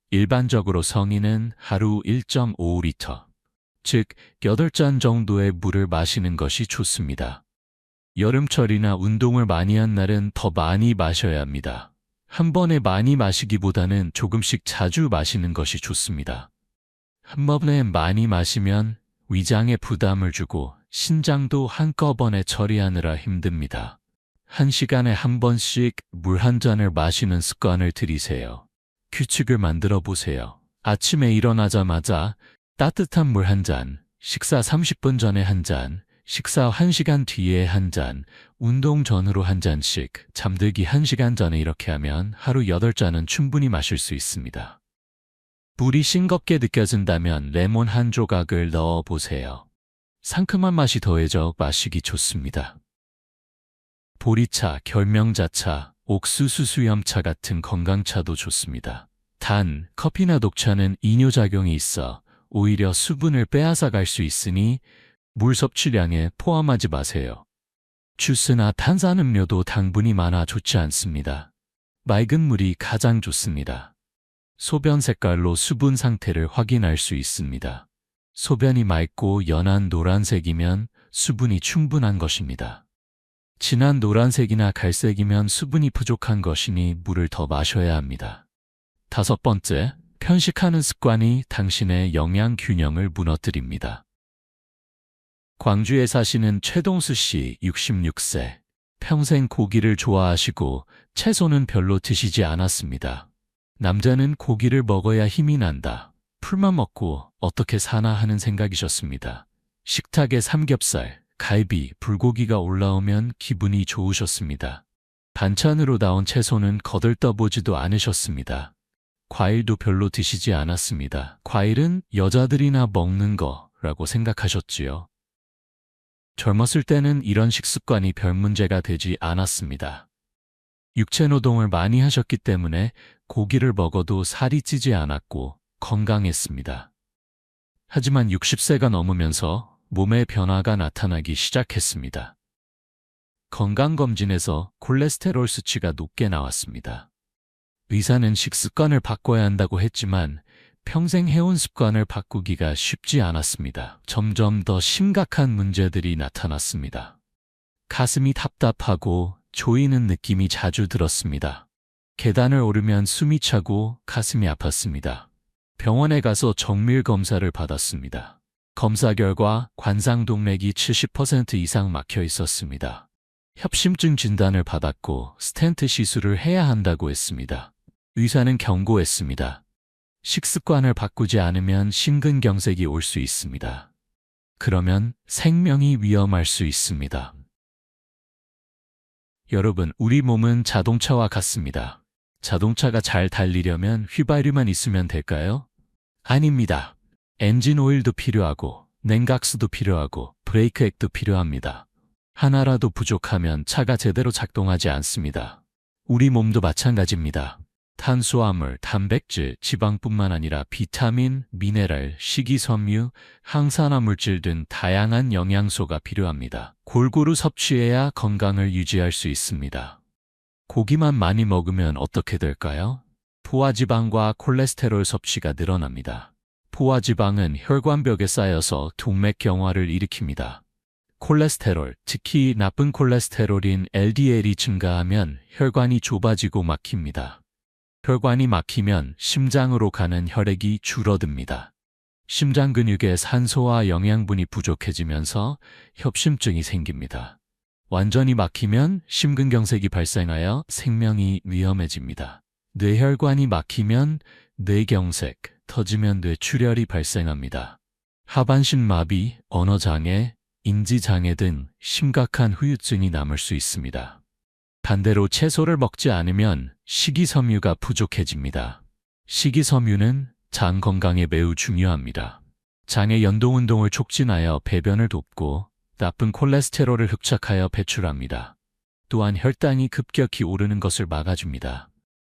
A: 일반적으로 성인은 하루 1.5리터, 즉 8잔 정도의 물을 마시는 것이 좋습니다. 여름철이나 운동을 많이 한 날은 더 많이 마셔야 합니다. 한 번에 많이 마시기보다는 조금씩 자주 마시는 것이 좋습니다. 한 번에 많이 마시면 위장에 부담을 주고 신장도 한꺼번에 처리하느라 힘듭니다. 1시간에 한 번씩 물 한 잔을 마시는 습관을 들이세요. 규칙을 만들어 보세요. 아침에 일어나자마자 따뜻한 물 한 잔, 식사 30분 전에 한 잔, 식사 1시간 뒤에 한 잔, 운동 전후로 한 잔씩, 잠들기 1시간 전에 이렇게 하면 하루 8잔은 충분히 마실 수 있습니다. 물이 싱겁게 느껴진다면 레몬 한 조각을 넣어 보세요. 상큼한 맛이 더해져 마시기 좋습니다. 보리차, 결명자차, 옥수수 수염차 같은 건강차도 좋습니다. 단, 커피나 녹차는 이뇨작용이 있어 오히려 수분을 빼앗아 갈 수 있으니 물 섭취량에 포함하지 마세요. 주스나 탄산음료도 당분이 많아 좋지 않습니다. 맑은 물이 가장 좋습니다. 소변 색깔로 수분 상태를 확인할 수 있습니다. 소변이 맑고 연한 노란색이면 수분이 충분한 것입니다. 진한 노란색이나 갈색이면 수분이 부족한 것이니 물을 더 마셔야 합니다. 5번째, 편식하는 습관이 당신의 영양 균형을 무너뜨립니다. 광주에 사시는 최동수 씨 66세. 평생 고기를 좋아하시고 채소는 별로 드시지 않았습니다. 남자는 고기를 먹어야 힘이 난다. 풀만 먹고 어떻게 사나 하는 생각이셨습니다. 식탁에 삼겹살, 갈비, 불고기가 올라오면 기분이 좋으셨습니다. 반찬으로 나온 채소는 거들떠보지도 않으셨습니다. 과일도 별로 드시지 않았습니다. 과일은 여자들이나 먹는 거라고 생각하셨지요. 젊었을 때는 이런 식습관이 별 문제가 되지 않았습니다. 육체노동을 많이 하셨기 때문에 고기를 먹어도 살이 찌지 않았고 건강했습니다. 하지만 60세가 넘으면서 몸에 변화가 나타나기 시작했습니다. 건강검진에서 콜레스테롤 수치가 높게 나왔습니다. 의사는 식습관을 바꿔야 한다고 했지만 평생 해온 습관을 바꾸기가 쉽지 않았습니다. 점점 더 심각한 문제들이 나타났습니다. 가슴이 답답하고 조이는 느낌이 자주 들었습니다. 계단을 오르면 숨이 차고 가슴이 아팠습니다. 병원에 가서 정밀 검사를 받았습니다. 검사 결과 관상동맥이 70% 이상 막혀 있었습니다. 협심증 진단을 받았고 스텐트 시술을 해야 한다고 했습니다. 의사는 경고했습니다. 식습관을 바꾸지 않으면 심근경색이 올 수 있습니다. 그러면 생명이 위험할 수 있습니다. 여러분, 우리 몸은 자동차와 같습니다. 자동차가 잘 달리려면 휘발유만 있으면 될까요? 아닙니다. 엔진 오일도 필요하고 냉각수도 필요하고 브레이크액도 필요합니다. 하나라도 부족하면 차가 제대로 작동하지 않습니다. 우리 몸도 마찬가지입니다. 탄수화물, 단백질, 지방뿐만 아니라 비타민, 미네랄, 식이섬유, 항산화 물질 등 다양한 영양소가 필요합니다. 골고루 섭취해야 건강을 유지할 수 있습니다. 고기만 많이 먹으면 어떻게 될까요? 포화지방과 콜레스테롤 섭취가 늘어납니다. 포화지방은 혈관벽에 쌓여서 동맥경화를 일으킵니다. 콜레스테롤, 특히 나쁜 콜레스테롤인 LDL이 증가하면 혈관이 좁아지고 막힙니다. 혈관이 막히면 심장으로 가는 혈액이 줄어듭니다. 심장 근육에 산소와 영양분이 부족해지면서 협심증이 생깁니다. 완전히 막히면 심근경색이 발생하여 생명이 위험해집니다. 뇌혈관이 막히면 뇌경색, 터지면 뇌출혈이 발생합니다. 하반신 마비, 언어장애, 인지장애 등 심각한 후유증이 남을 수 있습니다. 반대로 채소를 먹지 않으면 식이섬유가 부족해집니다. 식이섬유는 장 건강에 매우 중요합니다. 장의 연동 운동을 촉진하여 배변을 돕고 나쁜 콜레스테롤을 흡착하여 배출합니다. 또한 혈당이 급격히 오르는 것을 막아줍니다.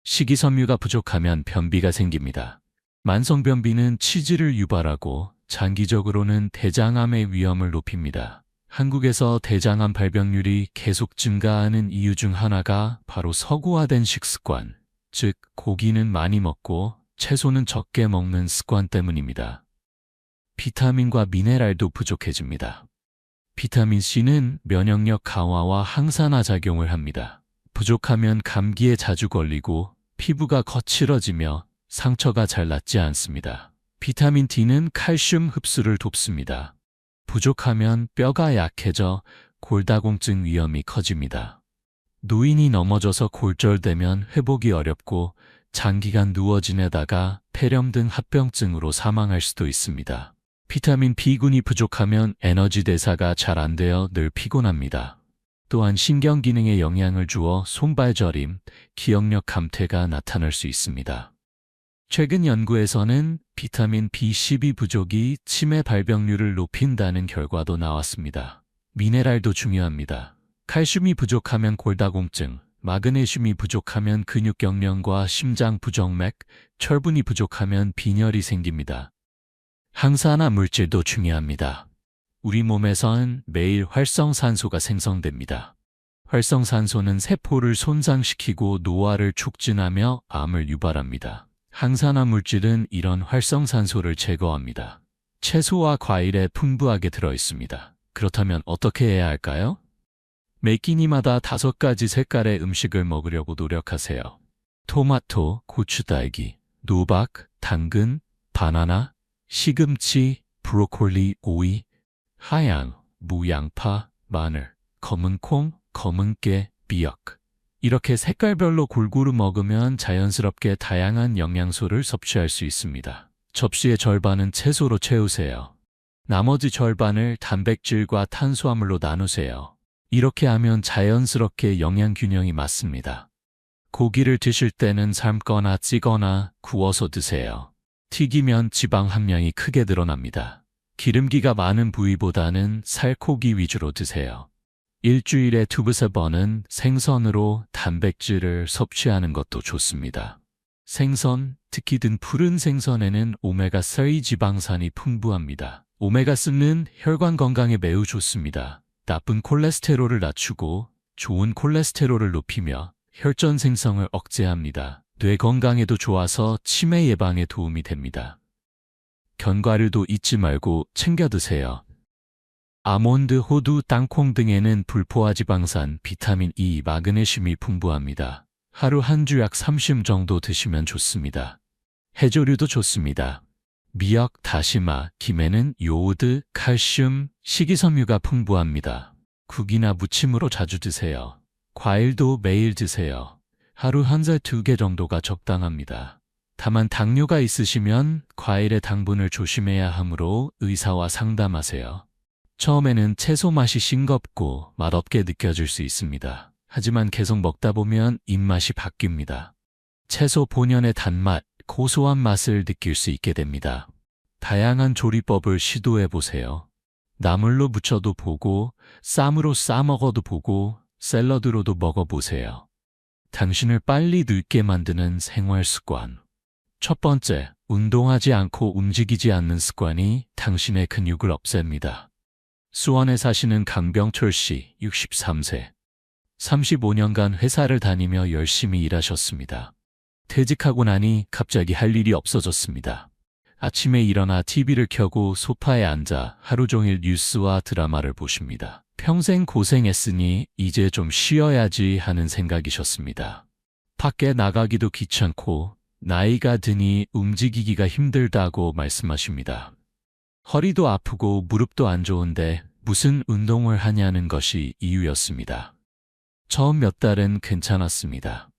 A: 식이섬유가 부족하면 변비가 생깁니다. 만성변비는 치질을 유발하고 장기적으로는 대장암의 위험을 높입니다. 한국에서 대장암 발병률이 계속 증가하는 이유 중 하나가 바로 서구화된 식습관, 즉 고기는 많이 먹고 채소는 적게 먹는 습관 때문입니다. 비타민과 미네랄도 부족해집니다. 비타민 C는 면역력 강화와 항산화 작용을 합니다. 부족하면 감기에 자주 걸리고 피부가 거칠어지며 상처가 잘 낫지 않습니다. 비타민 D는 칼슘 흡수를 돕습니다. 부족하면 뼈가 약해져 골다공증 위험이 커집니다. 노인이 넘어져서 골절되면 회복이 어렵고 장기간 누워 지내다가 폐렴 등 합병증으로 사망할 수도 있습니다. 비타민 B군이 부족하면 에너지 대사가 잘 안 되어 늘 피곤합니다. 또한 신경 기능에 영향을 주어 손발 저림, 기억력 감퇴가 나타날 수 있습니다. 최근 연구에서는 비타민 B12 부족이 치매 발병률을 높인다는 결과도 나왔습니다. 미네랄도 중요합니다. 칼슘이 부족하면 골다공증, 마그네슘이 부족하면 근육경련과 심장 부정맥, 철분이 부족하면 빈혈이 생깁니다. 항산화 물질도 중요합니다. 우리 몸에선 매일 활성산소가 생성됩니다. 활성산소는 세포를 손상시키고 노화를 촉진하며 암을 유발합니다. 항산화 물질은 이런 활성산소를 제거합니다. 채소와 과일에 풍부하게 들어있습니다. 그렇다면 어떻게 해야 할까요? 매 끼니마다 5가지 색깔의 음식을 먹으려고 노력하세요. 토마토, 고추딸기, 노박, 당근, 바나나, 시금치, 브로콜리, 오이, 하양, 무, 양파, 마늘, 검은 콩, 검은 깨, 미역. 이렇게 색깔별로 골고루 먹으면 자연스럽게 다양한 영양소를 섭취할 수 있습니다. 접시의 절반은 채소로 채우세요. 나머지 절반을 단백질과 탄수화물로 나누세요. 이렇게 하면 자연스럽게 영양 균형이 맞습니다. 고기를 드실 때는 삶거나 찌거나 구워서 드세요. 튀기면 지방 함량이 크게 늘어납니다. 기름기가 많은 부위보다는 살코기 위주로 드세요. 일주일에 2~3번은 생선으로 단백질을 섭취하는 것도 좋습니다. 생선, 특히 등 푸른 생선에는 오메가3 지방산이 풍부합니다. 오메가3는 혈관 건강에 매우 좋습니다. 나쁜 콜레스테롤을 낮추고 좋은 콜레스테롤을 높이며 혈전 생성을 억제합니다. 뇌 건강에도 좋아서 치매 예방에 도움이 됩니다. 견과류도 잊지 말고 챙겨 드세요. 아몬드, 호두, 땅콩 등에는 불포화 지방산, 비타민 E, 마그네슘이 풍부합니다. 하루 한 주 약 30 정도 드시면 좋습니다. 해조류도 좋습니다. 미역, 다시마, 김에는 요오드, 칼슘, 식이섬유가 풍부합니다. 국이나 무침으로 자주 드세요. 과일도 매일 드세요. 하루 한 살 2개 정도가 적당합니다. 다만 당뇨가 있으시면 과일의 당분을 조심해야 하므로 의사와 상담하세요. 처음에는 채소 맛이 싱겁고 맛없게 느껴질 수 있습니다. 하지만 계속 먹다 보면 입맛이 바뀝니다. 채소 본연의 단맛, 고소한 맛을 느낄 수 있게 됩니다. 다양한 조리법을 시도해 보세요. 나물로 무쳐도 보고, 쌈으로 싸 먹어도 보고, 샐러드로도 먹어보세요. 당신을 빨리 늙게 만드는 생활 습관. 첫 번째, 운동하지 않고 움직이지 않는 습관이 당신의 근육을 없앱니다. 수원에 사시는 강병철 씨, 63세. 35년간 회사를 다니며 열심히 일하셨습니다. 퇴직하고 나니 갑자기 할 일이 없어졌습니다. 아침에 일어나 TV를 켜고 소파에 앉아 하루 종일 뉴스와 드라마를 보십니다. 평생 고생했으니 이제 좀 쉬어야지 하는 생각이셨습니다. 밖에 나가기도 귀찮고 나이가 드니 움직이기가 힘들다고 말씀하십니다. 허리도 아프고 무릎도 안 좋은데 무슨 운동을 하냐는 것이 이유였습니다. 처음 몇 달은 괜찮았습니다.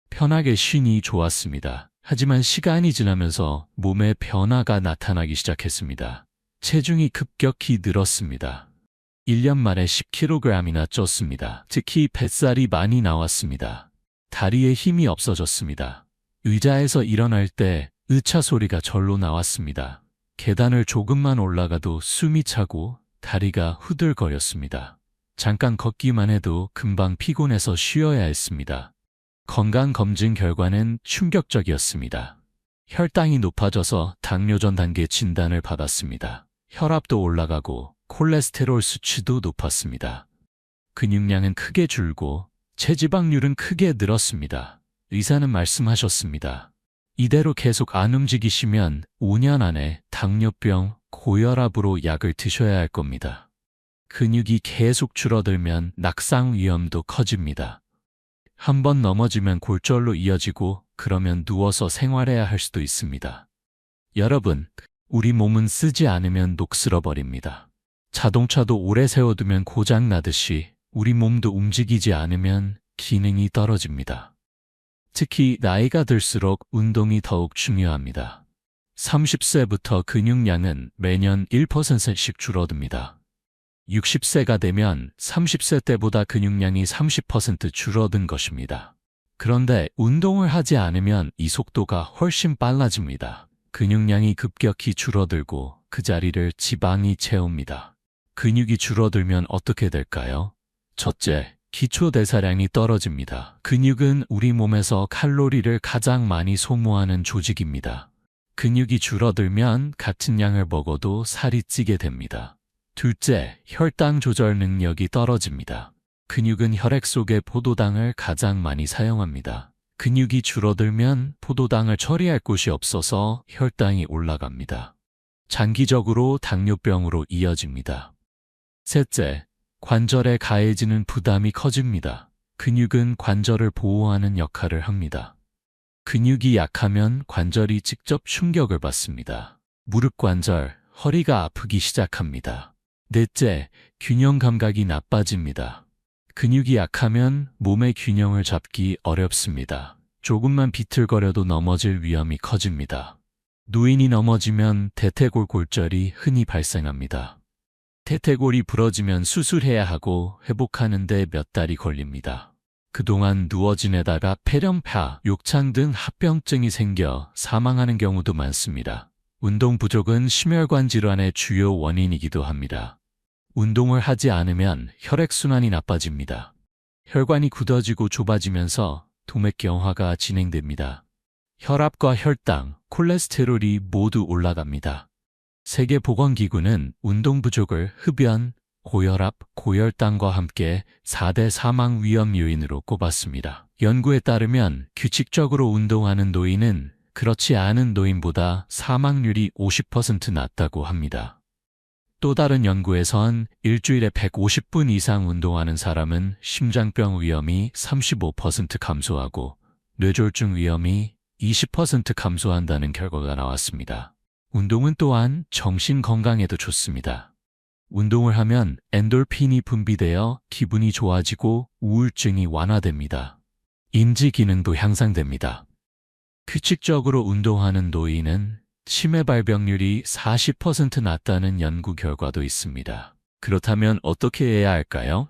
A: 편하게 쉬니 좋았습니다. 하지만 시간이 지나면서 몸에 변화가 나타나기 시작했습니다. 체중이 급격히 늘었습니다. 1년 만에 10kg이나 쪘습니다. 특히 뱃살이 많이 나왔습니다. 다리에 힘이 없어졌습니다. 의자에서 일어날 때 의차 소리가 절로 나왔습니다. 계단을 조금만 올라가도 숨이 차고 다리가 후들거렸습니다. 잠깐 걷기만 해도 금방 피곤해서 쉬어야 했습니다. 건강검진 결과는 충격적이었습니다. 혈당이 높아져서 당뇨 전 단계 진단을 받았습니다. 혈압도 올라가고 콜레스테롤 수치도 높았습니다. 근육량은 크게 줄고 체지방률은 크게 늘었습니다. 의사는 말씀하셨습니다. 이대로 계속 안 움직이시면 5년 안에 당뇨병, 고혈압으로 약을 드셔야 할 겁니다. 근육이 계속 줄어들면 낙상 위험도 커집니다. 한번 넘어지면 골절로 이어지고 그러면 누워서 생활해야 할 수도 있습니다. 여러분, 우리 몸은 쓰지 않으면 녹슬어 버립니다. 자동차도 오래 세워두면 고장 나듯이 우리 몸도 움직이지 않으면 기능이 떨어집니다. 특히 나이가 들수록 운동이 더욱 중요합니다. 30세부터 근육량은 매년 1%씩 줄어듭니다. 60세가 되면 30세 때보다 근육량이 30% 줄어든 것입니다. 그런데 운동을 하지 않으면 이 속도가 훨씬 빨라집니다. 근육량이 급격히 줄어들고 그 자리를 지방이 채웁니다. 근육이 줄어들면 어떻게 될까요? 첫째, 기초대사량이 떨어집니다. 근육은 우리 몸에서 칼로리를 가장 많이 소모하는 조직입니다. 근육이 줄어들면 같은 양을 먹어도 살이 찌게 됩니다. 둘째, 혈당 조절 능력이 떨어집니다. 근육은 혈액 속에 포도당을 가장 많이 사용합니다. 근육이 줄어들면 포도당을 처리할 곳이 없어서 혈당이 올라갑니다. 장기적으로 당뇨병으로 이어집니다. 셋째, 관절에 가해지는 부담이 커집니다. 근육은 관절을 보호하는 역할을 합니다. 근육이 약하면 관절이 직접 충격을 받습니다. 무릎 관절, 허리가 아프기 시작합니다. 넷째, 균형 감각이 나빠집니다. 근육이 약하면 몸의 균형을 잡기 어렵습니다. 조금만 비틀거려도 넘어질 위험이 커집니다. 노인이 넘어지면 대퇴골 골절이 흔히 발생합니다. 대퇴골이 부러지면 수술해야 하고 회복하는데 몇 달이 걸립니다. 그동안 누워 지내다가 폐렴파, 욕창 등 합병증이 생겨 사망하는 경우도 많습니다. 운동 부족은 심혈관 질환의 주요 원인이기도 합니다. 운동을 하지 않으면 혈액순환이 나빠집니다. 혈관이 굳어지고 좁아지면서 동맥경화가 진행됩니다. 혈압과 혈당, 콜레스테롤이 모두 올라갑니다. 세계보건기구는 운동 부족을 흡연, 고혈압, 고혈당과 함께 4대 사망 위험 요인으로 꼽았습니다. 연구에 따르면 규칙적으로 운동하는 노인은 그렇지 않은 노인보다 사망률이 50% 낮다고 합니다. 또 다른 연구에선 일주일에 150분 이상 운동하는 사람은 심장병 위험이 35% 감소하고 뇌졸중 위험이 20% 감소한다는 결과가 나왔습니다. 운동은 또한 정신 건강에도 좋습니다. 운동을 하면 엔돌핀이 분비되어 기분이 좋아지고 우울증이 완화됩니다. 인지 기능도 향상됩니다. 규칙적으로 운동하는 노인은 치매 발병률이 40% 낮다는 연구 결과도 있습니다. 그렇다면 어떻게 해야 할까요?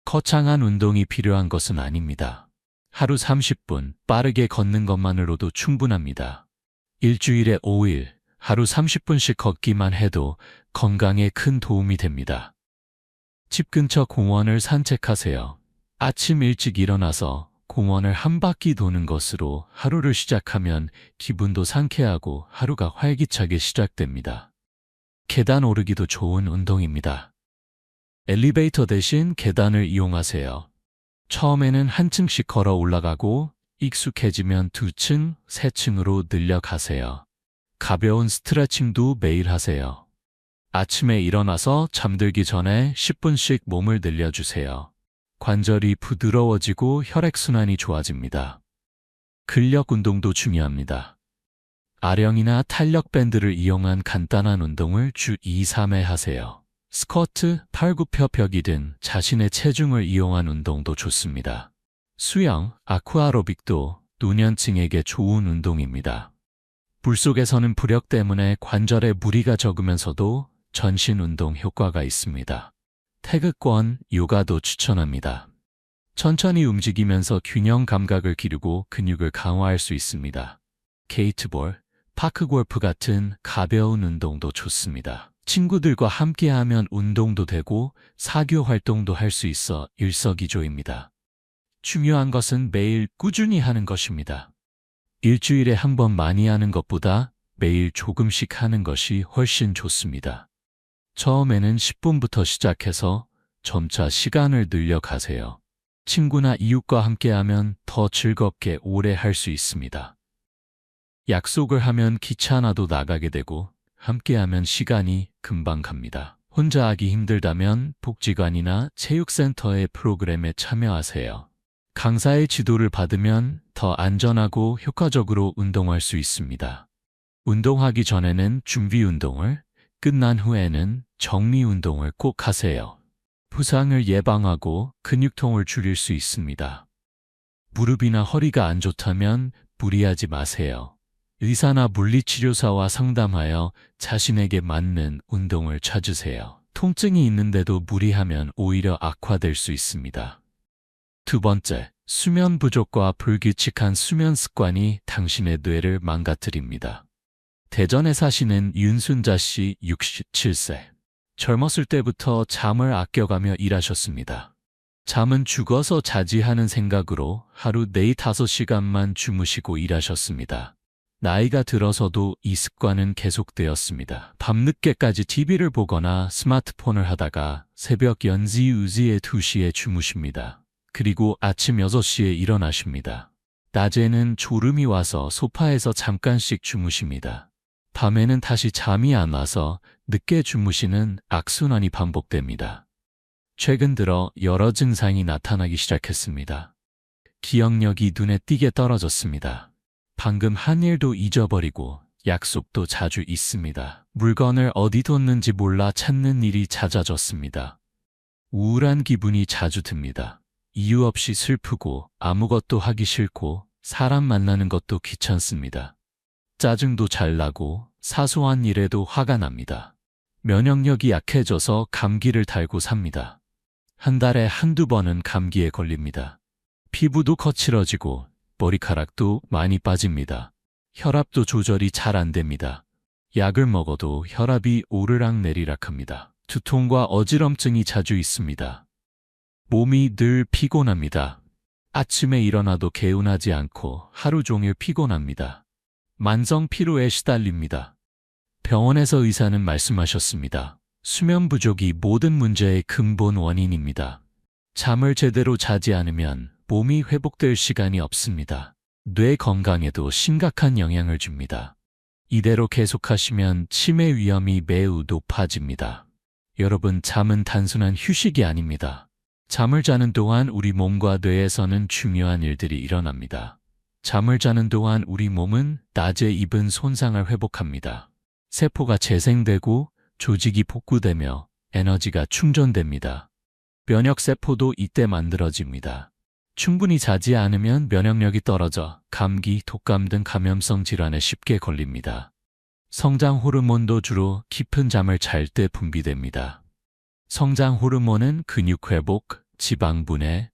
A: 거창한 운동이 필요한 것은 아닙니다. 하루 30분 빠르게 걷는 것만으로도 충분합니다. 일주일에 5일 하루 30분씩 걷기만 해도 건강에 큰 도움이 됩니다. 집 근처 공원을 산책하세요. 아침 일찍 일어나서 공원을 한 바퀴 도는 것으로 하루를 시작하면 기분도 상쾌하고 하루가 활기차게 시작됩니다. 계단 오르기도 좋은 운동입니다. 엘리베이터 대신 계단을 이용하세요. 처음에는 한 층씩 걸어 올라가고 익숙해지면 2층, 3층으로 늘려가세요. 가벼운 스트레칭도 매일 하세요. 아침에 일어나서 잠들기 전에 10분씩 몸을 늘려주세요. 관절이 부드러워지고 혈액순환이 좋아집니다. 근력 운동도 중요합니다. 아령이나 탄력 밴드를 이용한 간단한 운동을 주 2, 3회 하세요. 스쿼트, 팔굽혀펴기 등 자신의 체중을 이용한 운동도 좋습니다. 수영, 아쿠아로빅도 노년층에게 좋은 운동입니다. 물속에서는 부력 때문에 관절에 무리가 적으면서도 전신 운동 효과가 있습니다. 태극권, 요가도 추천합니다. 천천히 움직이면서 균형 감각을 기르고 근육을 강화할 수 있습니다. 게이트볼, 파크골프 같은 가벼운 운동도 좋습니다. 친구들과 함께하면 운동도 되고 사교 활동도 할 수 있어 일석이조입니다. 중요한 것은 매일 꾸준히 하는 것입니다. 일주일에 한 번 많이 하는 것보다 매일 조금씩 하는 것이 훨씬 좋습니다. 처음에는 10분부터 시작해서 점차 시간을 늘려가세요. 친구나 이웃과 함께하면 더 즐겁게 오래 할 수 있습니다. 약속을 하면 귀찮아도 나가게 되고 함께하면 시간이 금방 갑니다. 혼자 하기 힘들다면 복지관이나 체육센터의 프로그램에 참여하세요. 강사의 지도를 받으면 더 안전하고 효과적으로 운동할 수 있습니다. 운동하기 전에는 준비 운동을, 끝난 후에는 정리 운동을 꼭 하세요. 부상을 예방하고 근육통을 줄일 수 있습니다. 무릎이나 허리가 안 좋다면 무리하지 마세요. 의사나 물리치료사와 상담하여 자신에게 맞는 운동을 찾으세요. 통증이 있는데도 무리하면 오히려 악화될 수 있습니다. 두 번째, 수면 부족과 불규칙한 수면 습관이 당신의 뇌를 망가뜨립니다. 대전에 사시는 윤순자 씨 67세. 젊었을 때부터 잠을 아껴가며 일하셨습니다. 잠은 죽어서 자지 하는 생각으로 하루 4~5시간만 주무시고 일하셨습니다. 나이가 들어서도 이 습관은 계속되었습니다. 밤늦게까지 TV를 보거나 스마트폰을 하다가 새벽 연지우지에 2시에 주무십니다. 그리고 아침 6시에 일어나십니다. 낮에는 졸음이 와서 소파에서 잠깐씩 주무십니다. 밤에는 다시 잠이 안 와서 늦게 주무시는 악순환이 반복됩니다. 최근 들어 여러 증상이 나타나기 시작했습니다. 기억력이 눈에 띄게 떨어졌습니다. 방금 한 일도 잊어버리고 약속도 자주 잊습니다. 물건을 어디 뒀는지 몰라 찾는 일이 잦아졌습니다. 우울한 기분이 자주 듭니다. 이유 없이 슬프고 아무것도 하기 싫고 사람 만나는 것도 귀찮습니다. 짜증도 잘 나고 사소한 일에도 화가 납니다. 면역력이 약해져서 감기를 달고 삽니다. 한 달에 한두 번은 감기에 걸립니다. 피부도 거칠어지고 머리카락도 많이 빠집니다. 혈압도 조절이 잘 안 됩니다. 약을 먹어도 혈압이 오르락내리락합니다. 두통과 어지럼증이 자주 있습니다. 몸이 늘 피곤합니다. 아침에 일어나도 개운하지 않고 하루 종일 피곤합니다. 만성 피로에 시달립니다. 병원에서 의사는 말씀하셨습니다. 수면 부족이 모든 문제의 근본 원인입니다. 잠을 제대로 자지 않으면 몸이 회복될 시간이 없습니다. 뇌 건강에도 심각한 영향을 줍니다. 이대로 계속하시면 치매 위험이 매우 높아집니다. 여러분, 잠은 단순한 휴식이 아닙니다. 잠을 자는 동안 우리 몸과 뇌에서는 중요한 일들이 일어납니다. 잠을 자는 동안 우리 몸은 낮에 입은 손상을 회복합니다. 세포가 재생되고 조직이 복구되며 에너지가 충전됩니다. 면역세포도 이때 만들어집니다. 충분히 자지 않으면 면역력이 떨어져 감기, 독감 등 감염성 질환에 쉽게 걸립니다. 성장 호르몬도 주로 깊은 잠을 잘 때 분비됩니다. 성장 호르몬은 근육 회복, 지방 분해,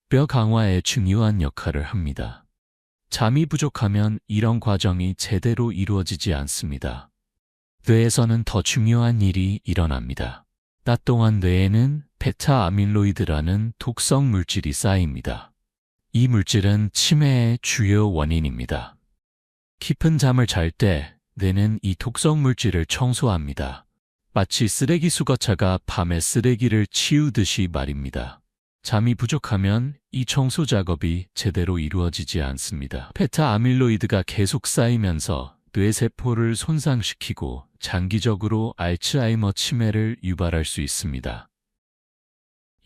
A: 뼈 강화에 중요한 역할을 합니다. 잠이 부족하면 이런 과정이 제대로 이루어지지 않습니다. 뇌에서는 더 중요한 일이 일어납니다. 낮 동안 뇌에는 베타 아밀로이드라는 독성 물질이 쌓입니다. 이 물질은 치매의 주요 원인입니다. 깊은 잠을 잘 때 뇌는 이 독성 물질을 청소합니다. 마치 쓰레기 수거차가 밤에 쓰레기를 치우듯이 말입니다. 잠이 부족하면 이 청소 작업이 제대로 이루어지지 않습니다. 베타 아밀로이드가 계속 쌓이면서 뇌세포를 손상시키고 장기적으로 알츠하이머 치매를 유발할 수 있습니다.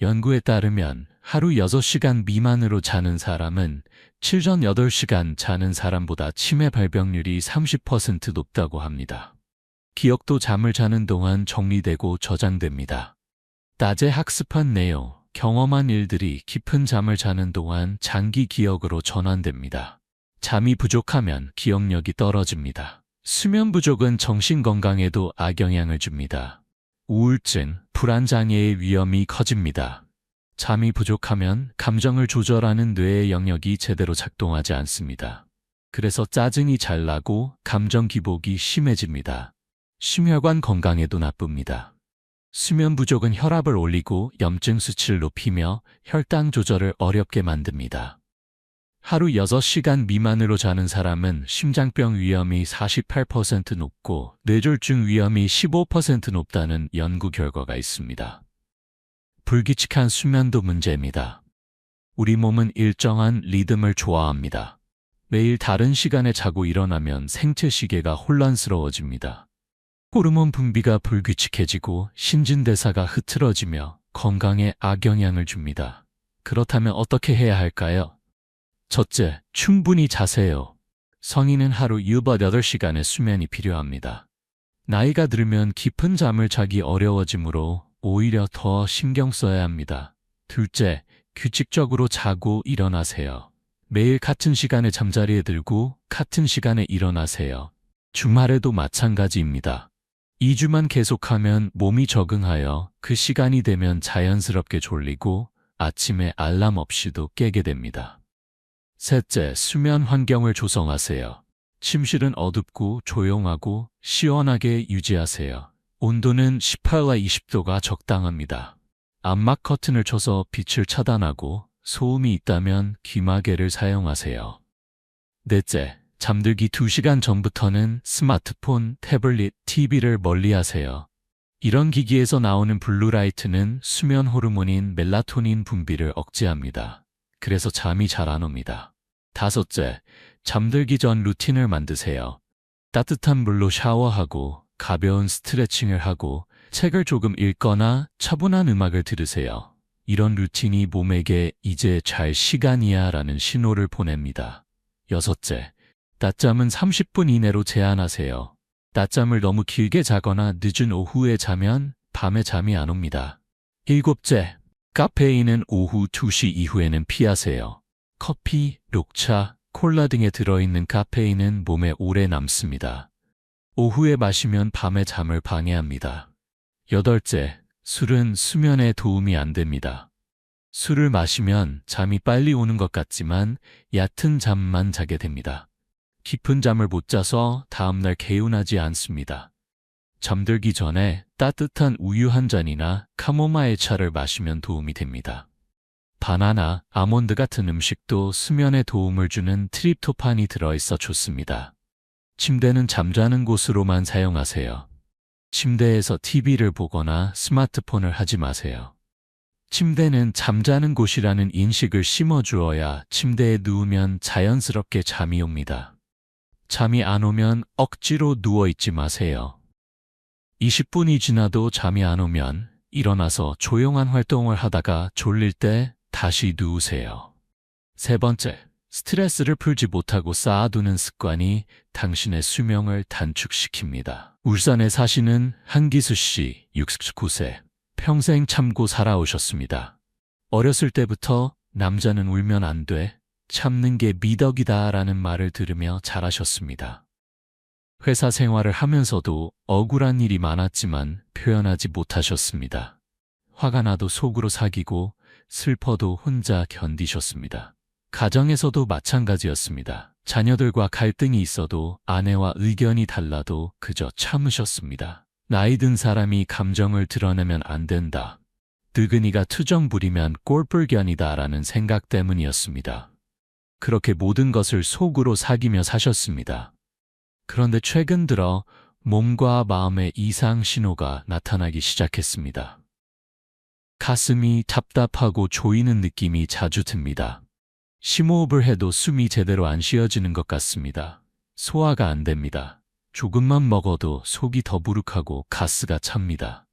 A: 연구에 따르면 하루 6시간 미만으로 자는 사람은 실전 8시간 자는 사람보다 치매 발병률이 30% 높다고 합니다. 기억도 잠을 자는 동안 정리되고 저장됩니다. 낮에 학습한 내용, 경험한 일들이 깊은 잠을 자는 동안 장기 기억으로 전환됩니다. 잠이 부족하면 기억력이 떨어집니다. 수면 부족은 정신 건강에도 악영향을 줍니다. 우울증, 불안장애의 위험이 커집니다. 잠이 부족하면 감정을 조절하는 뇌의 영역이 제대로 작동하지 않습니다. 그래서 짜증이 잘 나고 감정 기복이 심해집니다. 심혈관 건강에도 나쁩니다. 수면 부족은 혈압을 올리고 염증 수치를 높이며 혈당 조절을 어렵게 만듭니다. 하루 6시간 미만으로 자는 사람은 심장병 위험이 48% 높고 뇌졸중 위험이 15% 높다는 연구 결과가 있습니다. 불규칙한 수면도 문제입니다. 우리 몸은 일정한 리듬을 좋아합니다. 매일 다른 시간에 자고 일어나면 생체 시계가 혼란스러워집니다. 호르몬 분비가 불규칙해지고 신진대사가 흐트러지며 건강에 악영향을 줍니다. 그렇다면 어떻게 해야 할까요? 첫째, 충분히 자세요. 성인은 하루 8시간의 수면이 필요합니다. 나이가 들면 깊은 잠을 자기 어려워지므로 오히려 더 신경 써야 합니다. 둘째, 규칙적으로 자고 일어나세요. 매일 같은 시간에 잠자리에 들고 같은 시간에 일어나세요. 주말에도 마찬가지입니다. 2주만 계속하면 몸이 적응하여 그 시간이 되면 자연스럽게 졸리고 아침에 알람 없이도 깨게 됩니다. 셋째, 수면 환경을 조성하세요. 침실은 어둡고 조용하고 시원하게 유지하세요. 온도는 18와 20도가 적당합니다. 암막 커튼을 쳐서 빛을 차단하고 소음이 있다면 귀마개를 사용하세요. 넷째, 잠들기 2시간 전부터는 스마트폰, 태블릿, TV를 멀리하세요. 이런 기기에서 나오는 블루라이트는 수면 호르몬인 멜라토닌 분비를 억제합니다. 그래서 잠이 잘 안 옵니다. 다섯째, 잠들기 전 루틴을 만드세요. 따뜻한 물로 샤워하고 가벼운 스트레칭을 하고 책을 조금 읽거나 차분한 음악을 들으세요. 이런 루틴이 몸에게 이제 잘 시간이야 라는 신호를 보냅니다. 여섯째, 낮잠은 30분 이내로 제한하세요. 낮잠을 너무 길게 자거나 늦은 오후에 자면 밤에 잠이 안 옵니다. 일곱째, 카페인은 오후 2시 이후에는 피하세요. 커피, 녹차, 콜라 등에 들어있는 카페인은 몸에 오래 남습니다. 오후에 마시면 밤에 잠을 방해합니다. 여덟째, 술은 수면에 도움이 안 됩니다. 술을 마시면 잠이 빨리 오는 것 같지만 얕은 잠만 자게 됩니다. 깊은 잠을 못 자서 다음날 개운하지 않습니다. 잠들기 전에 따뜻한 우유 한 잔이나 카모마일 차를 마시면 도움이 됩니다. 바나나, 아몬드 같은 음식도 수면에 도움을 주는 트립토판이 들어있어 좋습니다. 침대는 잠자는 곳으로만 사용하세요. 침대에서 TV를 보거나 스마트폰을 하지 마세요. 침대는 잠자는 곳이라는 인식을 심어주어야 침대에 누우면 자연스럽게 잠이 옵니다. 잠이 안 오면 억지로 누워있지 마세요. 20분이 지나도 잠이 안 오면 일어나서 조용한 활동을 하다가 졸릴 때 다시 누우세요. 세 번째, 스트레스를 풀지 못하고 쌓아두는 습관이 당신의 수명을 단축시킵니다. 울산에 사시는 한기수 씨, 69세. 평생 참고 살아오셨습니다. 어렸을 때부터 남자는 울면 안 돼, 참는 게 미덕이다 라는 말을 들으며 자라셨습니다. 회사 생활을 하면서도 억울한 일이 많았지만 표현하지 못하셨습니다. 화가 나도 속으로 사귀고 슬퍼도 혼자 견디셨습니다. 가정에서도 마찬가지였습니다. 자녀들과 갈등이 있어도 아내와 의견이 달라도 그저 참으셨습니다. 나이 든 사람이 감정을 드러내면 안 된다. 늙은이가 투정 부리면 꼴불견이다 라는 생각 때문이었습니다. 그렇게 모든 것을 속으로 사귀며 사셨습니다. 그런데 최근 들어 몸과 마음의 이상 신호가 나타나기 시작했습니다. 가슴이 답답하고 조이는 느낌이 자주 듭니다. 심호흡을 해도 숨이 제대로 안 쉬어지는 것 같습니다. 소화가 안 됩니다. 조금만 먹어도 속이 더부룩하고 가스가 찹니다.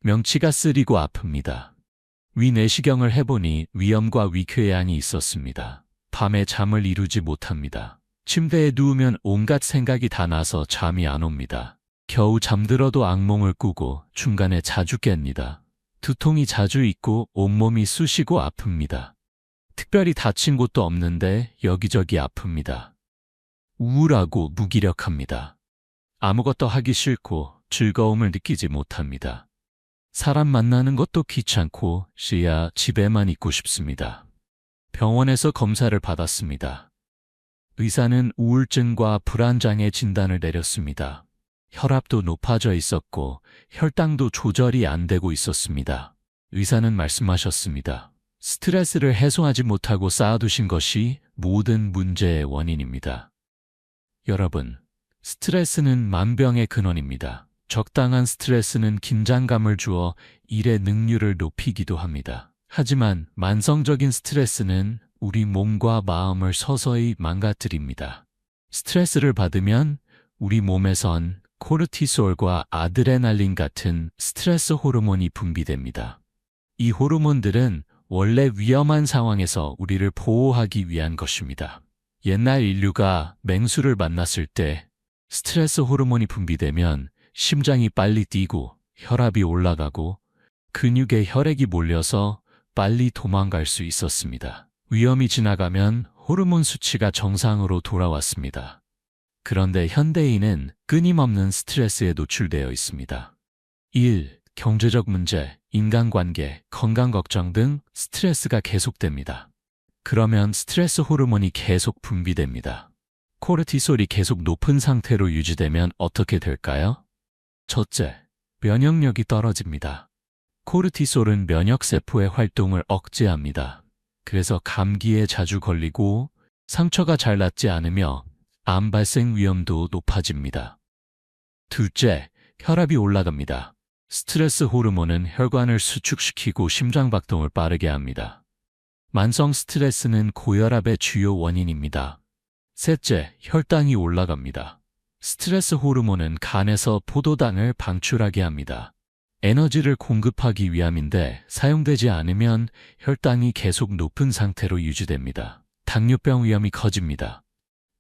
A: 명치가 쓰리고 아픕니다. 위 내시경을 해보니 위염과 위궤양이 있었습니다. 밤에 잠을 이루지 못합니다. 침대에 누우면 온갖 생각이 다 나서 잠이 안 옵니다. 겨우 잠들어도 악몽을 꾸고 중간에 자주 깹니다. 두통이 자주 있고 온몸이 쑤시고 아픕니다. 특별히 다친 곳도 없는데 여기저기 아픕니다. 우울하고 무기력합니다. 아무것도 하기 싫고 즐거움을 느끼지 못합니다. 사람 만나는 것도 귀찮고 쉬야 집에만 있고 싶습니다. 병원에서 검사를 받았습니다. 의사는 우울증과 불안장애 진단을 내렸습니다. 혈압도 높아져 있었고 혈당도 조절이 안 되고 있었습니다. 의사는 말씀하셨습니다. 스트레스를 해소하지 못하고 쌓아두신 것이 모든 문제의 원인입니다. 여러분, 스트레스는 만병의 근원입니다. 적당한 스트레스는 긴장감을 주어 일의 능률을 높이기도 합니다. 하지만 만성적인 스트레스는 우리 몸과 마음을 서서히 망가뜨립니다. 스트레스를 받으면 우리 몸에선 코르티솔과 아드레날린 같은 스트레스 호르몬이 분비됩니다. 이 호르몬들은 원래 위험한 상황에서 우리를 보호하기 위한 것입니다. 옛날 인류가 맹수를 만났을 때 스트레스 호르몬이 분비되면 심장이 빨리 뛰고 혈압이 올라가고 근육에 혈액이 몰려서 빨리 도망갈 수 있었습니다. 위험이 지나가면 호르몬 수치가 정상으로 돌아왔습니다. 그런데 현대인은 끊임없는 스트레스에 노출되어 있습니다. 1. 경제적 문제, 인간관계, 건강 걱정 등 스트레스가 계속됩니다. 그러면 스트레스 호르몬이 계속 분비됩니다. 코르티솔이 계속 높은 상태로 유지되면 어떻게 될까요? 첫째, 면역력이 떨어집니다. 코르티솔은 면역세포의 활동을 억제합니다. 그래서 감기에 자주 걸리고 상처가 잘 낫지 않으며 암 발생 위험도 높아집니다. 둘째, 혈압이 올라갑니다. 스트레스 호르몬은 혈관을 수축시키고 심장박동을 빠르게 합니다. 만성 스트레스는 고혈압의 주요 원인입니다. 셋째, 혈당이 올라갑니다. 스트레스 호르몬은 간에서 포도당을 방출하게 합니다. 에너지를 공급하기 위함인데 사용되지 않으면 혈당이 계속 높은 상태로 유지됩니다. 당뇨병 위험이 커집니다.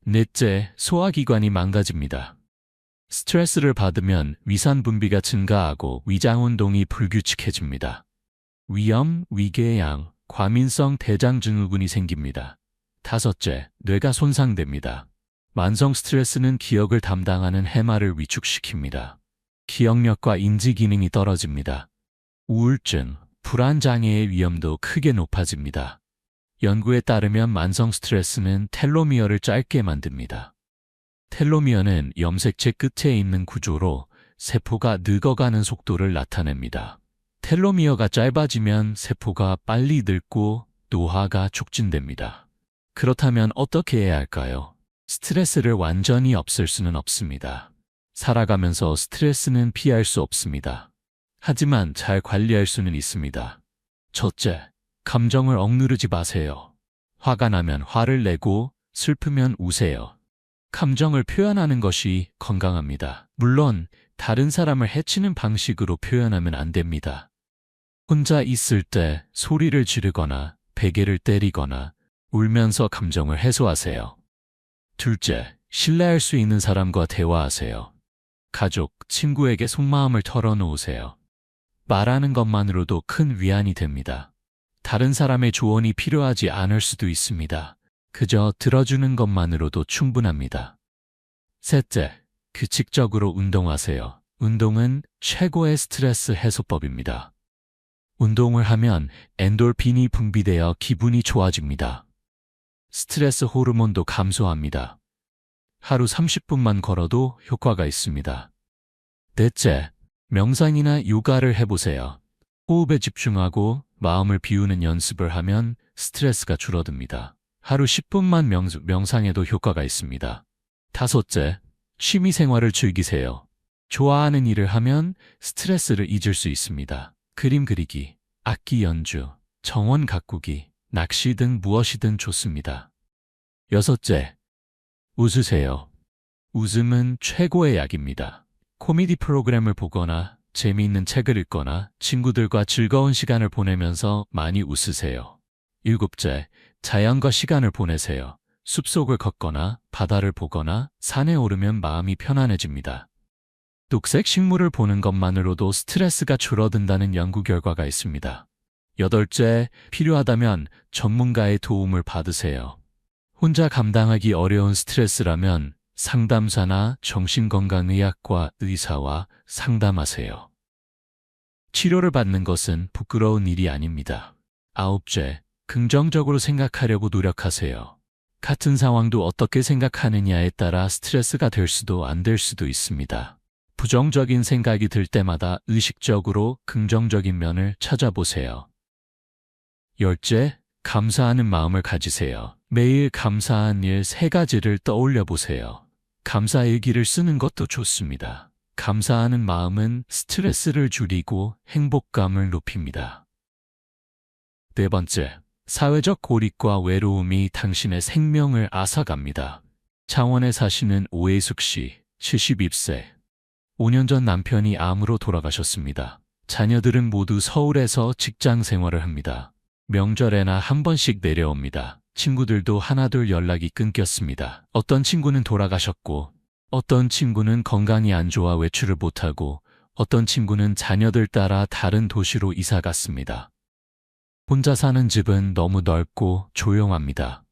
A: 넷째, 소화기관이 망가집니다. 스트레스를 받으면 위산 분비가 증가하고 위장 운동이 불규칙해집니다. 위염, 위궤양, 과민성 대장증후군이 생깁니다. 다섯째, 뇌가 손상됩니다. 만성 스트레스는 기억을 담당하는 해마를 위축시킵니다. 기억력과 인지 기능이 떨어집니다. 우울증, 불안장애의 위험도 크게 높아집니다. 연구에 따르면 만성 스트레스는 텔로미어를 짧게 만듭니다. 텔로미어는 염색체 끝에 있는 구조로 세포가 늙어가는 속도를 나타냅니다. 텔로미어가 짧아지면 세포가 빨리 늙고 노화가 촉진됩니다. 그렇다면 어떻게 해야 할까요? 스트레스를 완전히 없앨 수는 없습니다. 살아가면서 스트레스는 피할 수 없습니다. 하지만 잘 관리할 수는 있습니다. 첫째, 감정을 억누르지 마세요. 화가 나면 화를 내고 슬프면 우세요. 감정을 표현하는 것이 건강합니다. 물론 다른 사람을 해치는 방식으로 표현하면 안 됩니다. 혼자 있을 때 소리를 지르거나 베개를 때리거나 울면서 감정을 해소하세요. 둘째, 신뢰할 수 있는 사람과 대화하세요. 가족, 친구에게 속마음을 털어놓으세요. 말하는 것만으로도 큰 위안이 됩니다. 다른 사람의 조언이 필요하지 않을 수도 있습니다. 그저 들어주는 것만으로도 충분합니다. 셋째, 규칙적으로 운동하세요. 운동은 최고의 스트레스 해소법입니다. 운동을 하면 엔돌핀이 분비되어 기분이 좋아집니다. 스트레스 호르몬도 감소합니다. 하루 30분만 걸어도 효과가 있습니다. 넷째, 명상이나 요가를 해보세요. 호흡에 집중하고 마음을 비우는 연습을 하면 스트레스가 줄어듭니다. 하루 10분만 명상해도 효과가 있습니다. 다섯째, 취미 생활을 즐기세요. 좋아하는 일을 하면 스트레스를 잊을 수 있습니다. 그림 그리기, 악기 연주, 정원 가꾸기, 낚시 등 무엇이든 좋습니다. 여섯째, 웃으세요. 웃음은 최고의 약입니다. 코미디 프로그램을 보거나 재미있는 책을 읽거나 친구들과 즐거운 시간을 보내면서 많이 웃으세요. 일곱째, 자연과 시간을 보내세요. 숲속을 걷거나 바다를 보거나 산에 오르면 마음이 편안해집니다. 녹색 식물을 보는 것만으로도 스트레스가 줄어든다는 연구 결과가 있습니다. 여덟째, 필요하다면 전문가의 도움을 받으세요. 혼자 감당하기 어려운 스트레스라면 상담사나 정신건강의학과 의사와 상담하세요. 치료를 받는 것은 부끄러운 일이 아닙니다. 아홉째, 긍정적으로 생각하려고 노력하세요. 같은 상황도 어떻게 생각하느냐에 따라 스트레스가 될 수도 안 될 수도 있습니다. 부정적인 생각이 들 때마다 의식적으로 긍정적인 면을 찾아보세요. 열째, 감사하는 마음을 가지세요. 매일 감사한 일 3가지를 떠올려 보세요. 감사일기를 쓰는 것도 좋습니다. 감사하는 마음은 스트레스를 줄이고 행복감을 높입니다. 네 번째, 사회적 고립과 외로움이 당신의 생명을 앗아갑니다. 창원에 사시는 오혜숙 씨, 72세. 5년 전 남편이 암으로 돌아가셨습니다. 자녀들은 모두 서울에서 직장 생활을 합니다. 명절에나 한 번씩 내려옵니다. 친구들도 하나둘 연락이 끊겼습니다. 어떤 친구는 돌아가셨고, 어떤 친구는 건강이 안 좋아 외출을 못하고, 어떤 친구는 자녀들 따라 다른 도시로 이사 갔습니다. 혼자 사는 집은 너무 넓고 조용합니다.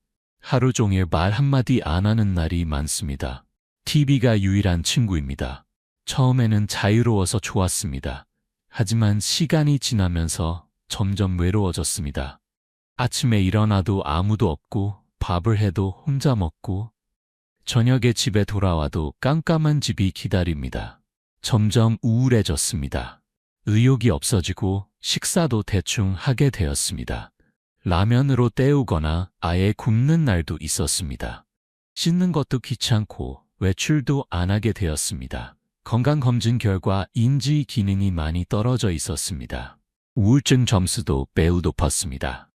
A: 하루 종일 말 한마디 안 하는 날이 많습니다. TV가 유일한 친구입니다. 처음에는 자유로워서 좋았습니다. 하지만 시간이 지나면서 점점 외로워졌습니다. 아침에 일어나도 아무도 없고 밥을 해도 혼자 먹고 저녁에 집에 돌아와도 깜깜한 집이 기다립니다. 점점 우울해졌습니다. 의욕이 없어지고 식사도 대충 하게 되었습니다. 라면으로 때우거나 아예 굶는 날도 있었습니다. 씻는 것도 귀찮고 외출도 안 하게 되었습니다. 건강검진 결과 인지 기능이 많이 떨어져 있었습니다. 우울증 점수도 매우 높았습니다.